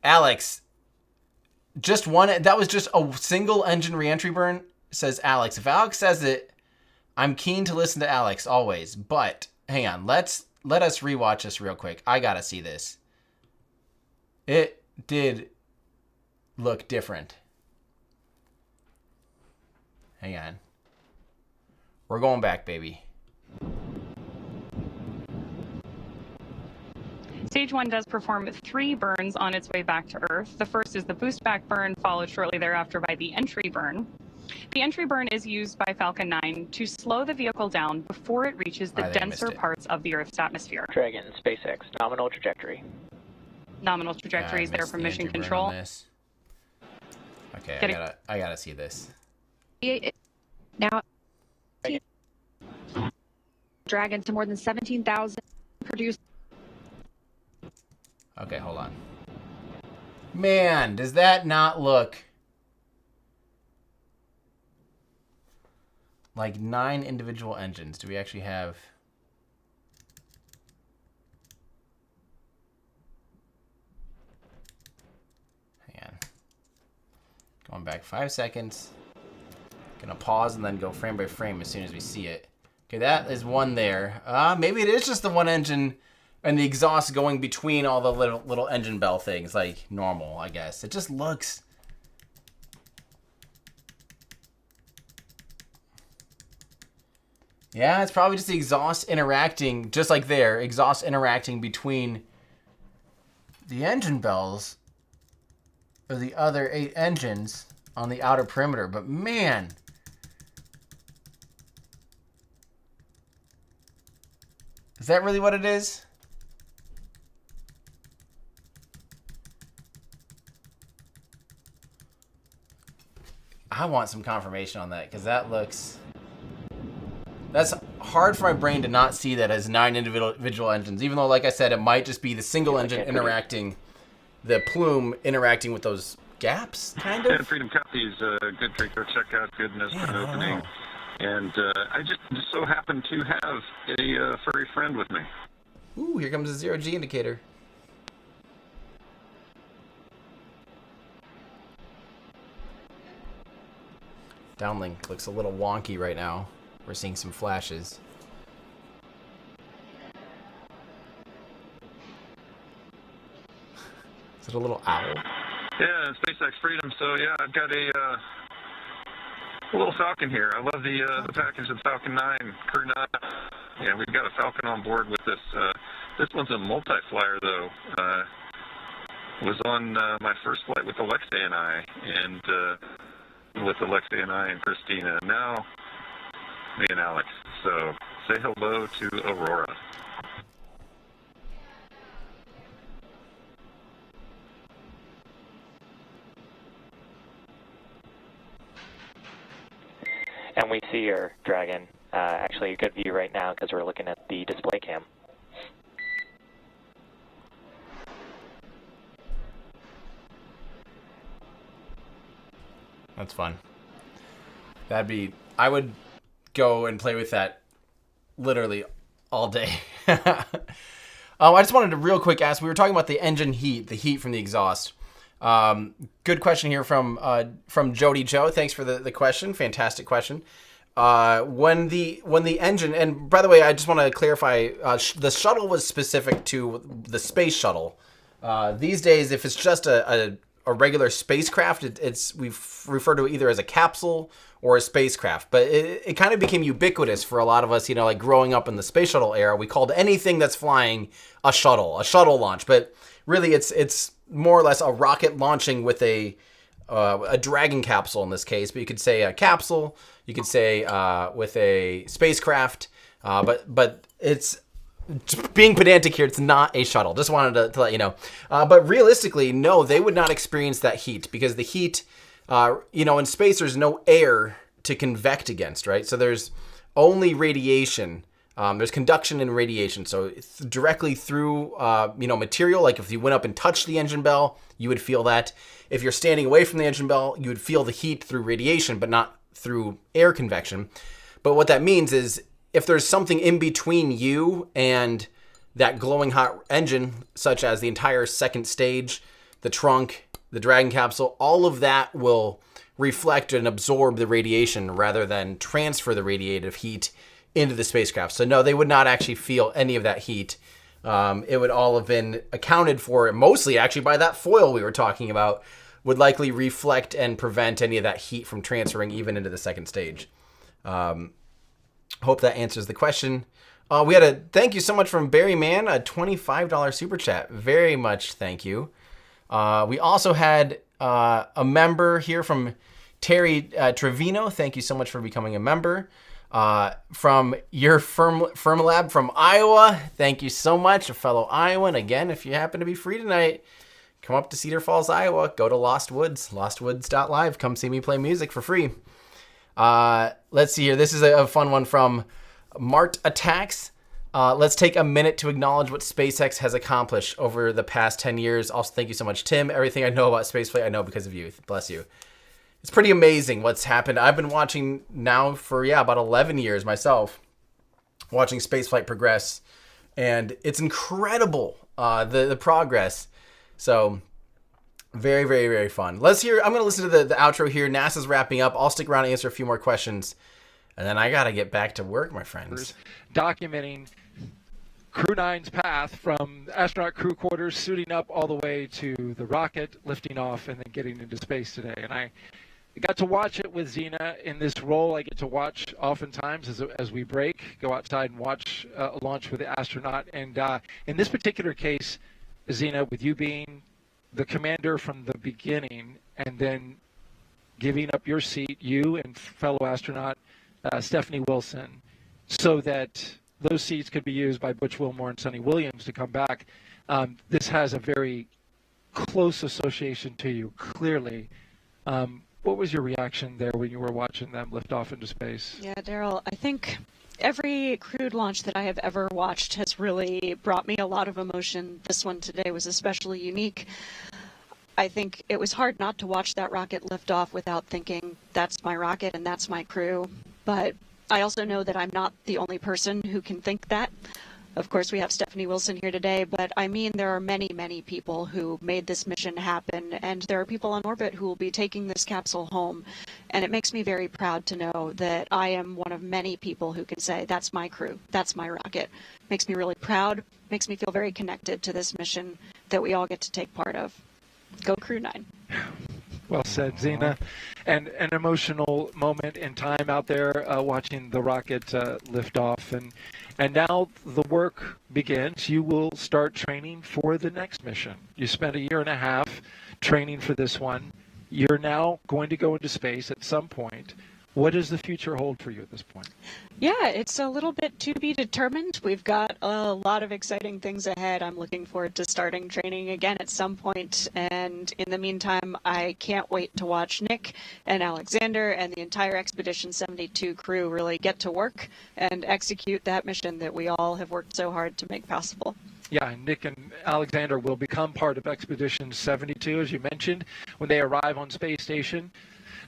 Alex, that was just a single engine reentry burn, says Alex. If Alex says it, I'm keen to listen to Alex always. But hang on, let us rewatch this real quick. I gotta see this. It did look different. Hang on. We're going back, baby.
Stage 1 does perform 3 burns on its way back to Earth. The first is the boost back burn, followed shortly thereafter by the entry burn. The entry burn is used by Falcon 9 to slow the vehicle down before it reaches the denser parts of the Earth's atmosphere.
Dragon, SpaceX, nominal trajectory.
Nominal trajectory is there from mission control.
Okay, I gotta see this.
Now, Dragon to more than 17,000 produced.
Okay, hold on. Man, does that not look... like 9 individual engines. Do we actually have... Hang on. Going back 5 seconds. Gonna pause and then go frame by frame as soon as we see it. Okay, that is one there. Maybe it is just the one engine and the exhaust going between all the little engine bell things, like normal, I guess. It just looks... Yeah, it's probably just the exhaust interacting, just like there, exhaust interacting between the engine bells of the other 8 engines on the outer perimeter. But man, is that really what it is? I want some confirmation on that, because that looks... That's hard for my brain to not see that as 9 individual engines, even though, like I said, it might just be the single engine interacting, the plume interacting with those gaps, kind of?
And Freedom Copy's good trick to check out, goodness, for an opening. And I just so happen to have a furry friend with me.
Ooh, here comes the 0G indicator. Downlink looks a little wonky right now. We're seeing some flashes. Is it a little owl?
Yeah, SpaceX Freedom. So yeah, I've got a little Falcon here. I love the package of Falcon 9, Crew 9. Yeah, we've got a Falcon on board with this. This one's a multi-flyer though. Was on my first flight with Alexei and I, and with Alexei and I and Christina. Now me and Alex. So say hello to Aurora.
And we see your Dragon. Actually, a good view right now because we're looking at the display cam.
That's fun. That'd be... I would go and play with that literally all day. I just wanted to real quick ask, we were talking about the engine heat, the heat from the exhaust. Good question here from Jody Joe. Thanks for the question. Fantastic question. When the engine, and by the way, I just want to clarify, the shuttle was specific to the space shuttle. These days, if it's just a regular spacecraft, we've referred to it either as a capsule or a spacecraft. But it kind of became ubiquitous for a lot of us, like growing up in the space shuttle era. We called anything that's flying a shuttle launch. But really, it's more or less a rocket launching with a Dragon capsule in this case. But you could say a capsule. You could say with a spacecraft. But it's... Being pedantic here, it's not a shuttle. Just wanted to let you know. But realistically, no, they would not experience that heat because the heat, in space, there's no air to convect against, right? So there's only radiation. There's conduction and radiation. So directly through, material, like if you went up and touched the engine bell, you would feel that. If you're standing away from the engine bell, you would feel the heat through radiation, but not through air convection. But what that means is, if there's something in between you and that glowing hot engine, such as the entire second stage, the trunk, the Dragon capsule, all of that will reflect and absorb the radiation rather than transfer the radiative heat into the spacecraft. So no, they would not actually feel any of that heat. It would all have been accounted for, mostly actually by that foil we were talking about, would likely reflect and prevent any of that heat from transferring even into the second stage. Hope that answers the question. We had a thank you so much from Barry Mann, a $25 super chat. Very much thank you. We also had a member here from Terry Trevino. Thank you so much for becoming a member. From your Firmalab from Iowa. Thank you so much, a fellow Iowan. Again, if you happen to be free tonight, come up to Cedar Falls, Iowa. Go to Lost Woods, lostwoods.live. Come see me play music for free. Let's see here. This is a fun one from Mart Attacks. Let's take a minute to acknowledge what SpaceX has accomplished over the past 10 years. Also, thank you so much, Tim. Everything I know about spaceflight, I know because of you. Bless you. it's pretty amazing what's happened. I've been watching now for, about 11 years myself, watching spaceflight progress, and it's incredible, the progress. So very, very, very fun. I'm going to listen to the outro here. NASA's wrapping up. I'll stick around and answer a few more questions, and then I got to get back to work, my friends.
Documenting Crew-9's path from astronaut crew quarters, suiting up all the way to the rocket, lifting off, and then getting into space today. And I got to watch it with Zena in this role. I get to watch oftentimes as we break, go outside and watch a launch with the astronaut. And in this particular case, Zena, with you being the commander from the beginning and then giving up your seat, you and fellow astronaut Stephanie Wilson, so that those seats could be used by Butch, Wilmore, and Suni Williams to come back. This has a very close association to you, clearly. What was your reaction there when you were watching them lift off into space?
Yeah, Daryl, I think every crewed launch that I have ever watched has really brought me a lot of emotion. This one today was especially unique. I think it was hard not to watch that rocket lift off without thinking, that's my rocket and that's my crew. But I also know that I'm not the only person who can think that. Of course, we have Stephanie Wilson here today, but I mean, there are many, many people who made this mission happen, and there are people on orbit who will be taking this capsule home. And it makes me very proud to know that I am one of many people who can say, that's my crew, that's my rocket. Makes me really proud, makes me feel very connected to this mission that we all get to take part of. Go Crew-9.
Well said, Zena. And an emotional moment in time out there watching the rocket lift off. And now the work begins. You will start training for the next mission. You spent 1.5 years training for this one. You're now going to go into space at some point. What does the future hold for you at this point?
Yeah, it's a little bit to be determined. We've got a lot of exciting things ahead. I'm looking forward to starting training again at some point. And in the meantime, I can't wait to watch Nick and Aleksandr and the entire Expedition 72 crew really get to work and execute that mission that we all have worked so hard to make possible.
Yeah, and Nick and Aleksandr will become part of Expedition 72, as you mentioned, when they arrive on Space Station.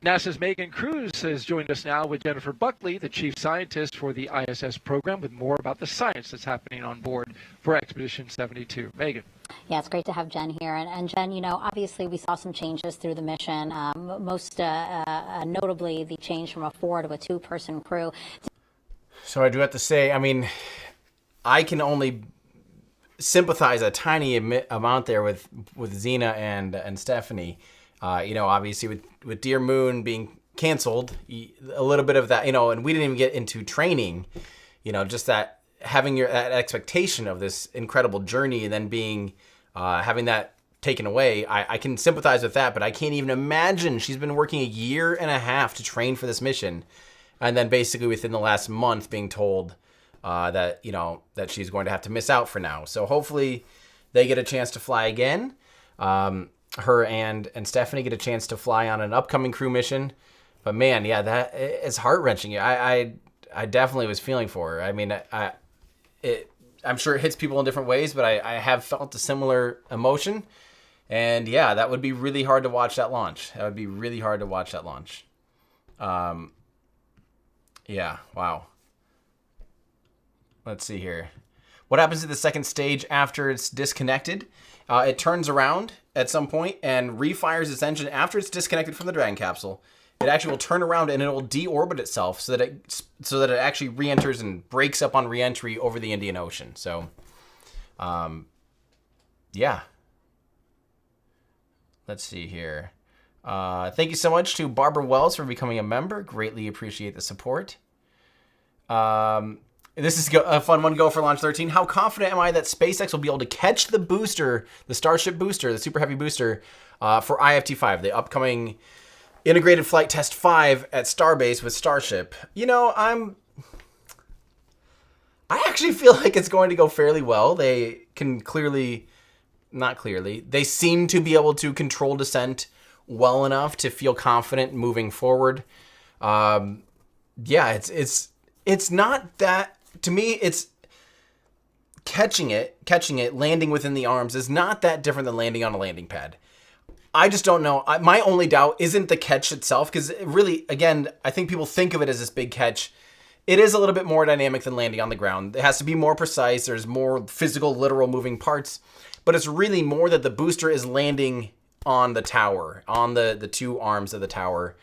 NASA's Megan Cruz has joined us now with Jennifer Buckley, the chief scientist for the ISS program, with more about the science that's happening on board for Expedition 72. Megan.
Yeah, it's great to have Jen here. And Jen, obviously we saw some changes through the mission, most notably the change from a 4 to a 2-person crew.
So I do have to say, I can only sympathize a tiny amount there with Zena and Stephanie. Obviously with Dear Moon being canceled, a little bit of that, and we didn't even get into training, just that having that expectation of this incredible journey and then being, having that taken away. I can sympathize with that, but I can't even imagine she's been working 1.5 years to train for this mission. And then basically within the last month being told, that she's going to have to miss out for now. So hopefully they get a chance to fly again. Her and Stephanie get a chance to fly on an upcoming crew mission. But man, yeah, that is heart-wrenching. I definitely was feeling for her. I'm sure it hits people in different ways, but I have felt a similar emotion. And yeah, that would be really hard to watch that launch. Yeah, wow. Let's see here. What happens to the second stage after it's disconnected? It turns around at some point and refires its engine after it's disconnected from the Dragon capsule. It actually will turn around and it will deorbit itself so that it actually re-enters and breaks up on re-entry over the Indian Ocean. So, yeah. Let's see here. Thank you so much to Barbara Wells for becoming a member. Greatly appreciate the support. This is a fun one. Go for Launch 13. How confident am I that SpaceX will be able to catch the booster, the Starship booster, the Super Heavy booster, for IFT-5, the upcoming Integrated Flight Test 5 at Starbase with Starship? I actually feel like it's going to go fairly well. They can they seem to be able to control descent well enough to feel confident moving forward. Yeah, it's not that. To me, it's catching it, landing within the arms is not that different than landing on a landing pad. I just don't know. My only doubt isn't the catch itself, because really, again, I think people think of it as this big catch. It is a little bit more dynamic than landing on the ground. It has to be more precise. There's more physical, literal moving parts. But it's really more that the booster is landing on the tower, on the two arms of the tower,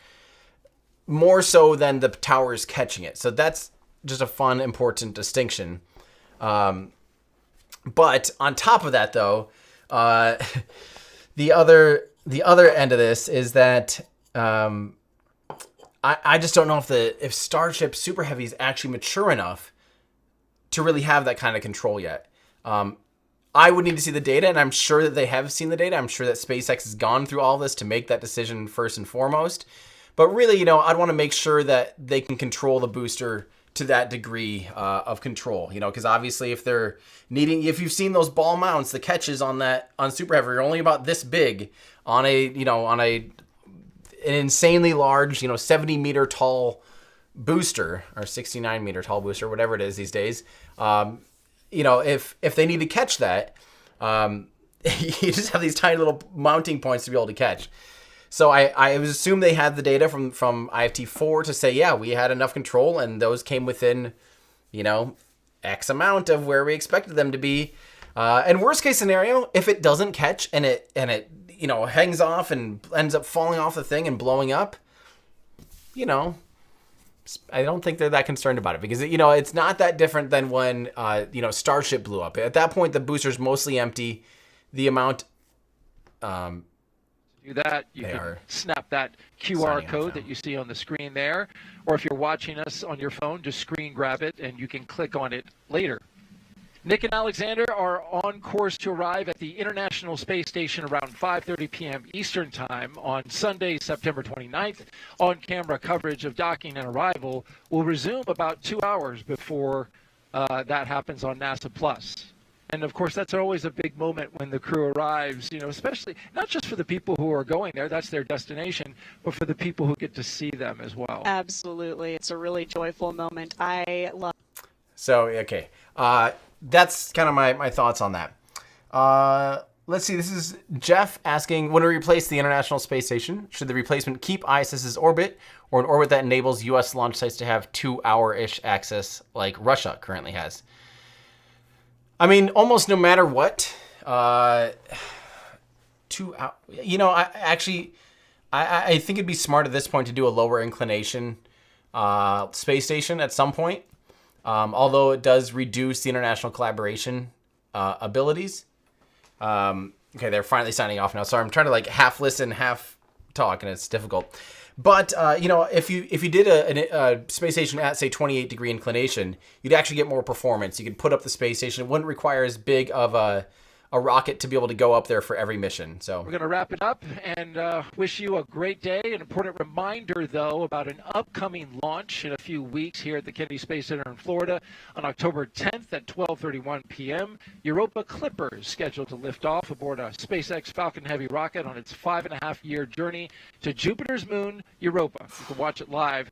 more so than the tower is catching it. So that's just a fun, important distinction. But on top of that, though, the other end of this is that I just don't know if Starship Super Heavy is actually mature enough to really have that kind of control yet. I would need to see the data, and I'm sure that they have seen the data. I'm sure that SpaceX has gone through all this to make that decision first and foremost. But really, I'd want to make sure that they can control the booster to that degree of control, because obviously if you've seen those ball mounts, the catches on Super Heavy are only about this big on an insanely large, 70 meter tall booster, or 69 meter tall booster, whatever it is these days. If they need to catch that, you just have these tiny little mounting points to be able to catch. So I assume they had the data from IFT4 to say, yeah, we had enough control, and those came within, X amount of where we expected them to be. And worst case scenario, if it doesn't catch and it hangs off and ends up falling off the thing and blowing up, I don't think they're that concerned about it, because it's not that different than when Starship blew up. At that point, the booster's mostly empty. The amount
do that, you can snap that QR code that you see on the screen there, or if you're watching us on your phone, just screen grab it and you can click on it later. Nick and Aleksandr are on course to arrive at the International Space Station around 5:30 p.m. Eastern Time on Sunday, September 29th. On-camera coverage of docking and arrival will resume about 2 hours before that happens on NASA Plus. And of course, that's always a big moment when the crew arrives, especially not just for the people who are going there, that's their destination, but for the people who get to see them as well.
Absolutely. It's a really joyful moment. I love.
So, okay. That's kind of my thoughts on that. Let's see. This is Jeff asking, when we replace the International Space Station, should the replacement keep ISS's orbit, or an orbit that enables U.S. launch sites to have 2-hour-ish access like Russia currently has? I mean, almost no matter what, 2 hours. I think it'd be smart at this point to do a lower inclination space station at some point. Although it does reduce the international collaboration abilities. Okay, they're finally signing off now. Sorry, I'm trying to half listen, half talk, and it's difficult. But if you did a space station at, say, 28 degree inclination, you'd actually get more performance. You could put up the space station. It wouldn't require as big of a rocket to be able to go up there for every mission. So
we're going to wrap it up and wish you a great day. An important reminder, though, about an upcoming launch in a few weeks here at the Kennedy Space Center in Florida on October 10th at 12:31 p.m. Europa Clipper is scheduled to lift off aboard a SpaceX Falcon Heavy rocket on its 5.5-year journey to Jupiter's moon, Europa. You can watch it live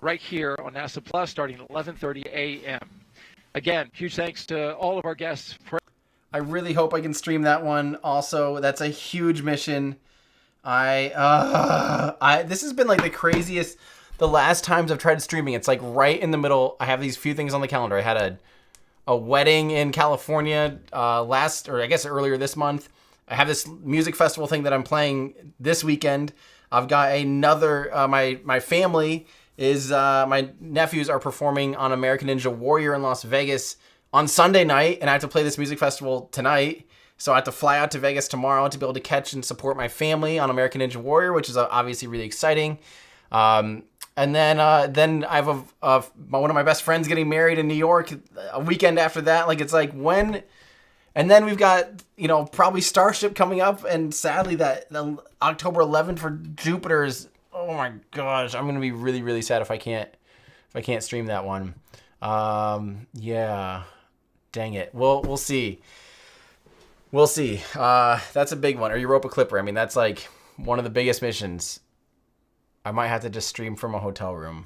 right here on NASA Plus starting at 11:30 a.m. Again, huge thanks to all of our guests for.
I really hope I can stream that one. Also, that's a huge mission. This has been the craziest. The last times I've tried streaming, it's right in the middle. I have these few things on the calendar. I had a wedding in California earlier this month. I have this music festival thing that I'm playing this weekend. I've got another. My family is my nephews are performing on American Ninja Warrior in Las Vegas on Sunday night, and I have to play this music festival tonight. So I have to fly out to Vegas tomorrow to be able to catch and support my family on American Ninja Warrior, which is obviously really exciting. And then I have one of my best friends getting married in New York a weekend after that. It's when? And then we've got, probably Starship coming up, and sadly the October 11th for Jupiter is, oh my gosh, I'm going to be really, really sad if I can't stream that one. Yeah. Dang it. We'll see. We'll see. That's a big one. Or Europa Clipper. I mean, that's one of the biggest missions. I might have to just stream from a hotel room.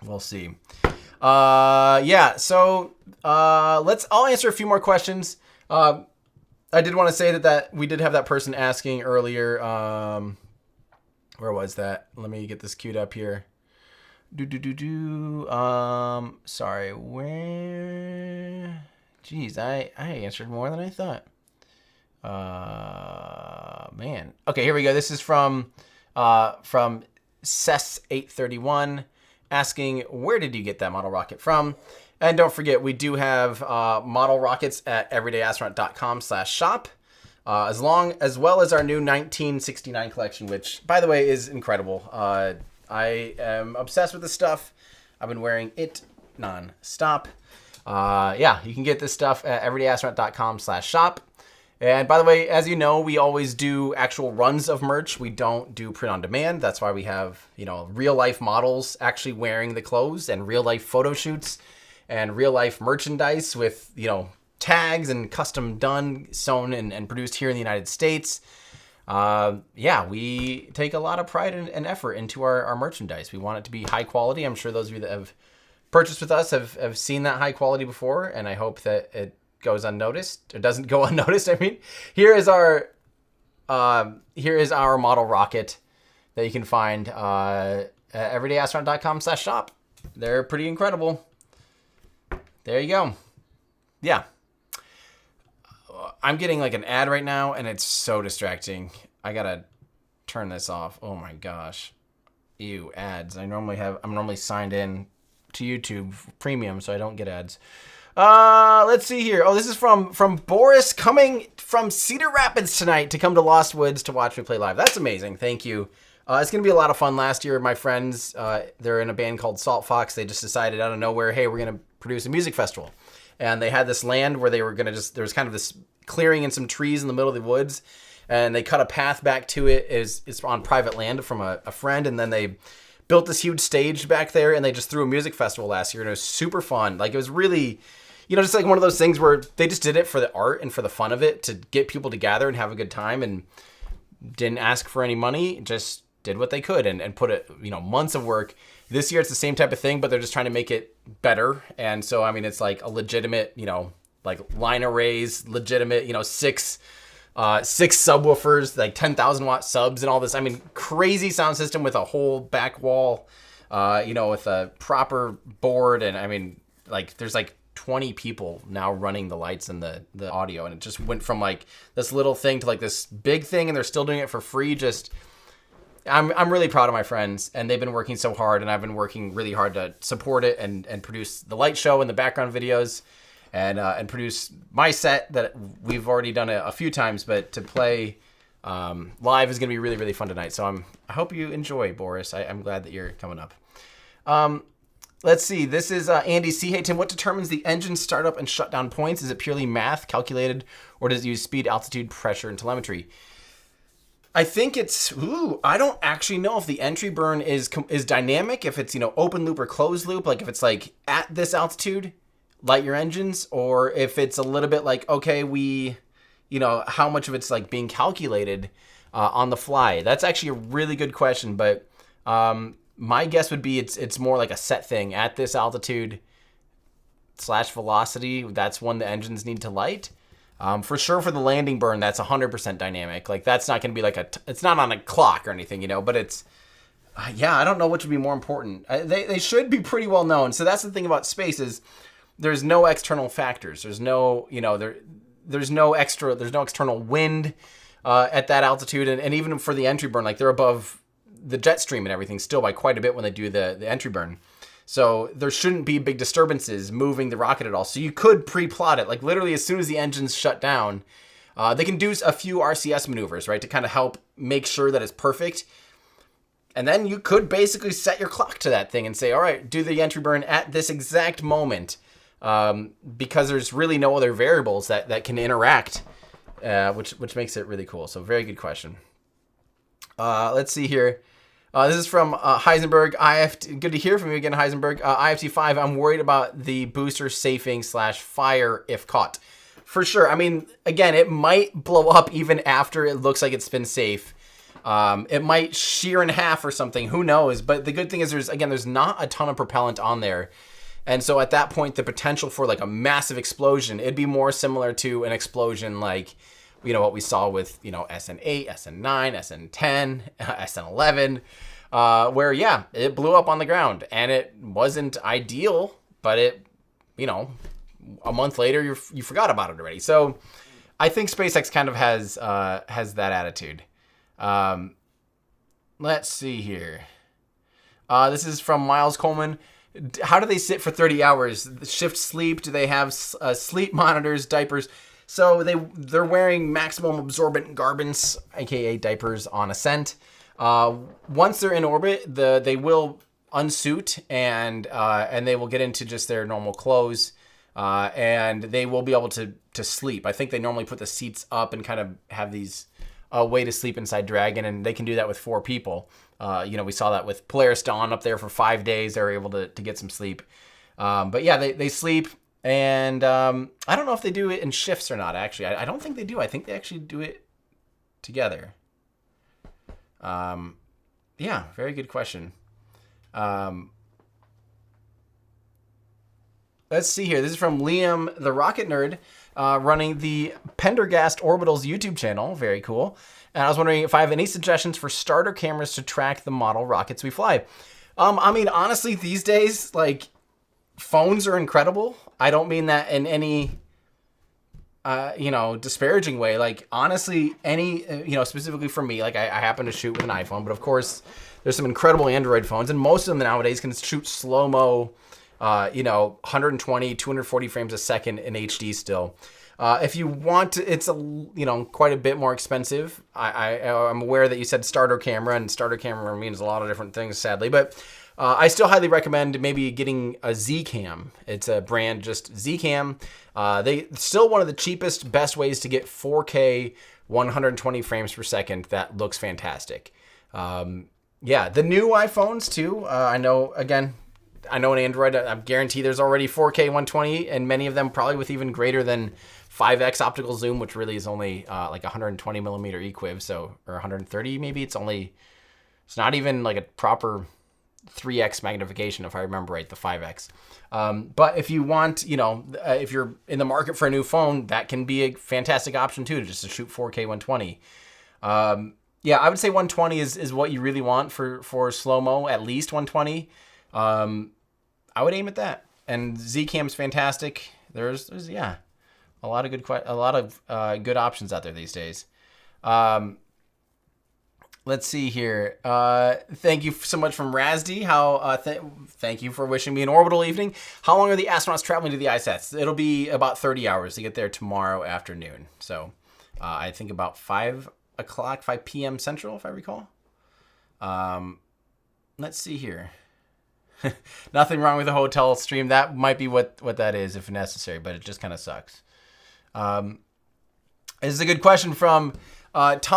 We'll see. Yeah. So I'll answer a few more questions. I did want to say that we did have that person asking earlier. Where was that? Let me get this queued up here. Sorry, where? Jeez, I answered more than I thought. Man. Okay, here we go. This is from Cess831 asking, where did you get that model rocket from? And don't forget, we do have model rockets at everydayastronaut.com/shop, as well as our new 1969 collection, which, by the way, is incredible. I am obsessed with this stuff. I've been wearing it non-stop. Yeah, you can get this stuff at everydayastronaut.com/shop. And by the way, as you know, we always do actual runs of merch. We don't do print on demand. That's why we have, real life models actually wearing the clothes, and real life photo shoots and real life merchandise with, tags and custom done, sewn and produced here in the United States. Yeah, we take a lot of pride and effort into our merchandise. We want it to be high quality. I'm sure those of you that have purchased with us have seen that high quality before, and I hope that it goes unnoticed, or doesn't go unnoticed. I mean, here is our model rocket that you can find at everydayastronaut.com/shop. They're pretty incredible. There you go. Yeah. I'm getting like an ad right now, and it's so distracting. I gotta turn this off. Oh my gosh. Ew, ads. I'm normally signed in to YouTube Premium, so I don't get ads. Let's see here. Oh, this is from Boris, coming from Cedar Rapids tonight to come to Lost Woods to watch me play live. That's amazing. Thank you. It's going to be a lot of fun. Last year, my friends, they're in a band called Salt Fox. They just decided out of nowhere, hey, we're going to produce a music festival. And they had this land where they were going to there was kind of this clearing and some trees in the middle of the woods. And they cut a path back to it. It's on private land from a friend. And then they built this huge stage back there, and they just threw a music festival last year. And it was super fun. Like, it was really, just like one of those things where they just did it for the art and for the fun of it, to get people to gather and have a good time, and didn't ask for any money, just did what they could and put it, months of work. This year it's the same type of thing, but they're just trying to make it better. And so, I mean, it's like a legitimate, like line arrays, legitimate, six subwoofers, like 10,000 watt subs and all this. I mean, crazy sound system with a whole back wall, with a proper board. And I mean, like, there's like 20 people now running the lights and the audio. And it just went from like this little thing to like this big thing, and they're still doing it for free. I'm really proud of my friends, and they've been working so hard, and I've been working really hard to support it and produce the light show and the background videos, and produce my set that we've already done a few times, but to play live is going to be really, really fun tonight. So I hope you enjoy, Boris. I'm glad that you're coming up. Let's see. This is Andy C. Hey, Tim, what determines the engine startup and shutdown points? Is it purely math calculated, or does it use speed, altitude, pressure, and telemetry? I think it's, I don't actually know if the entry burn is dynamic, if it's, open loop or closed loop, like if it's like at this altitude, light your engines, or if it's a little bit like, okay, how much of it's like being calculated on the fly. That's actually a really good question, but my guess would be it's more like a set thing at this altitude / velocity. That's when the engines need to light. For sure, for the landing burn, that's 100% dynamic. Like, that's not going to be like it's not on a clock or anything, but it's, I don't know which would be more important. They should be pretty well known. So that's the thing about space is there's no external factors. There's no, there's no external wind at that altitude. And even for the entry burn, like, they're above the jet stream and everything still by quite a bit when they do the entry burn. So there shouldn't be big disturbances moving the rocket at all. So you could pre-plot it. Like, literally as soon as the engine's shut down, they can do a few RCS maneuvers, right, to kind of help make sure that it's perfect. And then you could basically set your clock to that thing and say, all right, do the entry burn at this exact moment, because there's really no other variables that can interact, which makes it really cool. So very good question. Let's see here. This is from Heisenberg. Good to hear from you again, Heisenberg. IFT5, I'm worried about the booster safing / fire if caught. For sure. I mean, again, it might blow up even after it looks like it's been safe. It might shear in half or something. Who knows? But the good thing is there's not a ton of propellant on there. And so at that point, the potential for like a massive explosion, it'd be more similar to an explosion like what we saw with, SN8, SN9, SN10, SN11, where, it blew up on the ground, and it wasn't ideal, but it, a month later, you forgot about it already. So I think SpaceX kind of has that attitude. Let's see here. This is from Miles Coleman. How do they sit for 30 hours? Shift sleep? Do they have sleep monitors, diapers? So they're wearing maximum absorbent garments, aka diapers, on ascent. Once they're in orbit, they will unsuit and they will get into just their normal clothes, and they will be able to sleep. I think they normally put the seats up and kind of have these way to sleep inside Dragon, and they can do that with 4 people. We saw that with Polaris Dawn up there for 5 days. They were able to get some sleep. But yeah, they sleep. And I don't know if they do it in shifts or not, actually. I don't think they do. I think they actually do it together. Yeah, very good question. Let's see here. This is from Liam, the Rocket Nerd, running the Pendergast Orbitals YouTube channel. Very cool. And I was wondering if I have any suggestions for starter cameras to track the model rockets we fly. Honestly, these days, phones are incredible. I don't mean that in any, disparaging way. Honestly, any, specifically for me, I happen to shoot with an iPhone, but of course, there's some incredible Android phones, and most of them nowadays can shoot slow-mo, 120, 240 frames a second in HD still. If you want, it's quite a bit more expensive. I'm aware that you said starter camera, and starter camera means a lot of different things, sadly. But I still highly recommend maybe getting a Z-Cam. It's a brand, just Z-Cam. They still one of the cheapest, best ways to get 4K 120 frames per second. That looks fantastic. The new iPhones too. I know an Android. I guarantee there's already 4K 120, and many of them probably with even greater than 5x optical zoom, which really is only 120 millimeter equiv, or 130 maybe. It's not even a proper 3x magnification, if I remember right, the 5x. But if you want, if you're in the market for a new phone, that can be a fantastic option too, to shoot 4K 120. I would say 120 is what you really want for slow-mo, at least 120. I would aim at that. And Z-Cam's fantastic. There's a lot of good options out there these days. Let's see here. Thank you so much from Razdi. Thank you for wishing me an orbital evening. How long are the astronauts traveling to the ISS? It'll be about 30 hours to get there tomorrow afternoon. So I think about 5 p.m. Central, if I recall. Let's see here. Nothing wrong with the hotel stream. That might be what that is if necessary, but it just kind of sucks. This is a good question from Tonic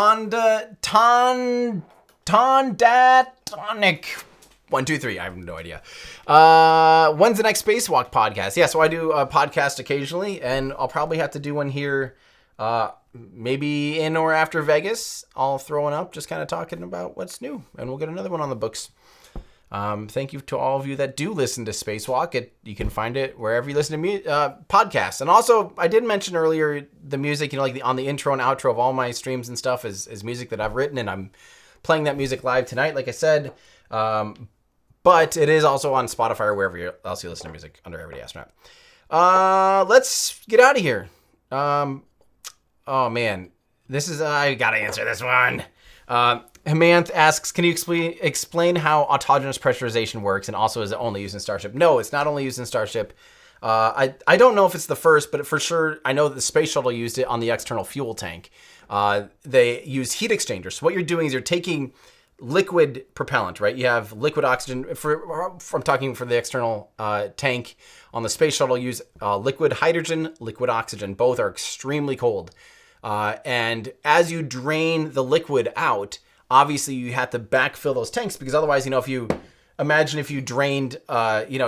123. I have no idea. When's the next spacewalk podcast? Yeah, so I do a podcast occasionally, and I'll probably have to do one here maybe in or after Vegas. I'll throw one up, just kind of talking about what's new, and we'll get another one on the books. Thank you to all of you that do listen to Spacewalk. You can find it wherever you listen to podcasts. And also, I did mention earlier the music, on the intro and outro of all my streams and stuff is music that I've written, and I'm playing that music live tonight, like I said. But it is also on Spotify or wherever else you listen to music under Everyday Astronaut. Let's get out of here. Oh man, I gotta answer this one. Hemanth asks, can you explain how autogenous pressurization works, and also is it only used in Starship? No, it's not only used in Starship. I don't know if it's the first, but for sure I know that the Space Shuttle used it on the external fuel tank. They use heat exchangers. So what you're doing is you're taking liquid propellant, right? You have liquid oxygen. I'm talking for the external tank on the Space Shuttle, use liquid hydrogen, liquid oxygen. Both are extremely cold. And as you drain the liquid out, obviously you have to backfill those tanks, because otherwise, if you drained,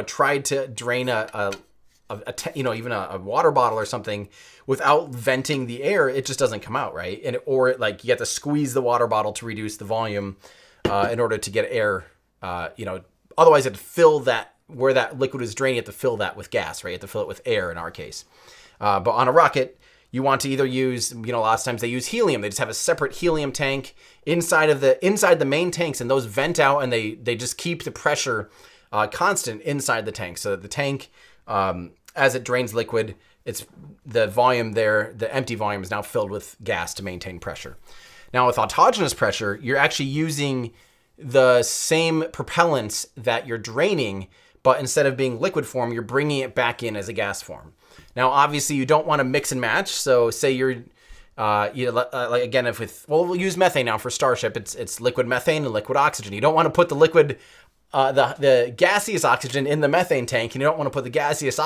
tried to drain even a water bottle or something without venting the air, it just doesn't come out, right? Or you have to squeeze the water bottle to reduce the volume in order to get air. Otherwise you have to fill that where that liquid is drained. You have to fill that with gas, right? You have to fill it with air in our case. But on a rocket, you want to either use, a lot of times they use helium. They just have a separate helium tank inside the main tanks, and those vent out, and they just keep the pressure constant inside the tank, so that the tank, as it drains liquid, it's the volume there, the empty volume is now filled with gas to maintain pressure. Now with autogenous pressure, you're actually using the same propellants that you're draining, but instead of being liquid form, you're bringing it back in as a gas form. Now, obviously, you don't want to mix and match. So, say you're, again, we'll use methane now for Starship. It's liquid methane and liquid oxygen. You don't want to put the liquid, the gaseous oxygen in the methane tank, and you don't want to put the gaseous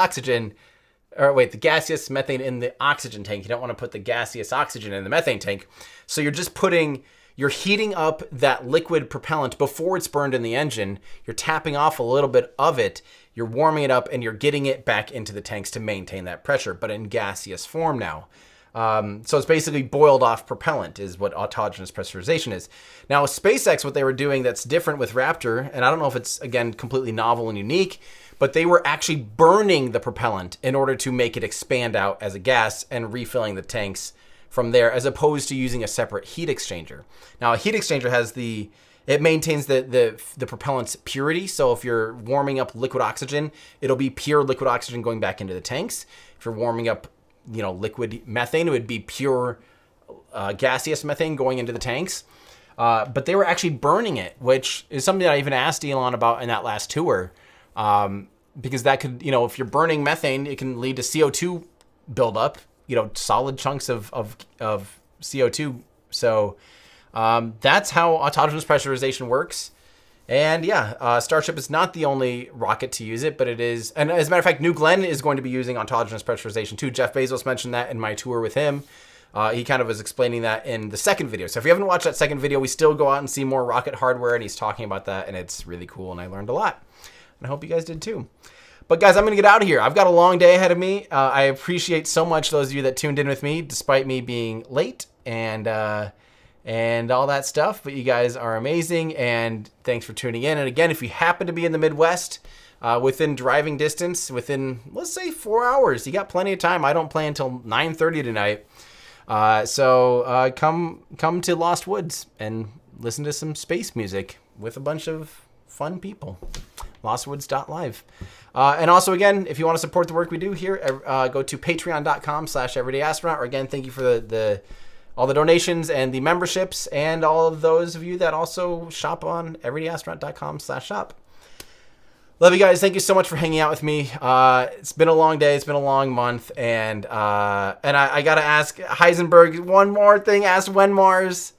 methane in the oxygen tank. You don't want to put the gaseous oxygen in the methane tank. So you're heating up that liquid propellant before it's burned in the engine. You're tapping off a little bit of it. You're warming it up, and you're getting it back into the tanks to maintain that pressure, but in gaseous form now. So it's basically boiled off propellant is what autogenous pressurization is. Now with SpaceX, what they were doing that's different with Raptor, and I don't know if it's, again, completely novel and unique, but they were actually burning the propellant in order to make it expand out as a gas and refilling the tanks from there, as opposed to using a separate heat exchanger. Now a heat exchanger it maintains the propellant's purity. So if you're warming up liquid oxygen, it'll be pure liquid oxygen going back into the tanks. If you're warming up, liquid methane, it would be pure gaseous methane going into the tanks. But they were actually burning it, which is something that I even asked Elon about in that last tour. Because that could, if you're burning methane, it can lead to CO2 buildup, solid chunks of CO2. So that's how autogenous pressurization works. And Starship is not the only rocket to use it, but it is. And as a matter of fact, New Glenn is going to be using autogenous pressurization too. Jeff Bezos mentioned that in my tour with him. He kind of was explaining that in the second video. So if you haven't watched that second video, we still go out and see more rocket hardware, and he's talking about that, and it's really cool, and I learned a lot. And I hope you guys did too. But guys, I'm going to get out of here. I've got a long day ahead of me. I appreciate so much those of you that tuned in with me, despite me being late and all that stuff. But you guys are amazing, and thanks for tuning in. And again, if you happen to be in the Midwest, within driving distance, within, let's say, 4 hours, you got plenty of time. I don't play until 9:30 tonight. So come to Lost Woods and listen to some space music with a bunch of fun people. lostwoods.live. And also, again, if you want to support the work we do here, go to patreon.com/everydayastronaut. Or again, thank you for all the donations and the memberships, and all of those of you that also shop on everydayastronaut.com/shop. Love you guys. Thank you so much for hanging out with me. It's been a long day. It's been a long month. And I got to ask Heisenberg one more thing. Ask when Mars.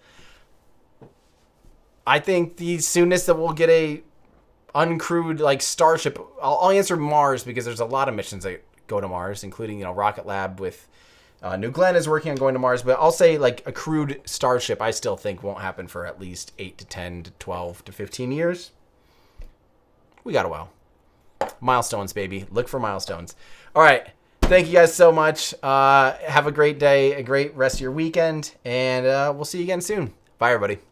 I think the soonest that we'll get a uncrewed Starship. I'll answer Mars because there's a lot of missions that go to Mars, including Rocket Lab with New Glenn is working on going to Mars. But I'll say a crewed Starship I still think won't happen for at least 8 to 10 to 12 to 15 years. We got a while. Milestones, baby. Look for milestones. All right. Thank you guys so much. Have a great day, a great rest of your weekend, and we'll see you again soon. Bye, everybody.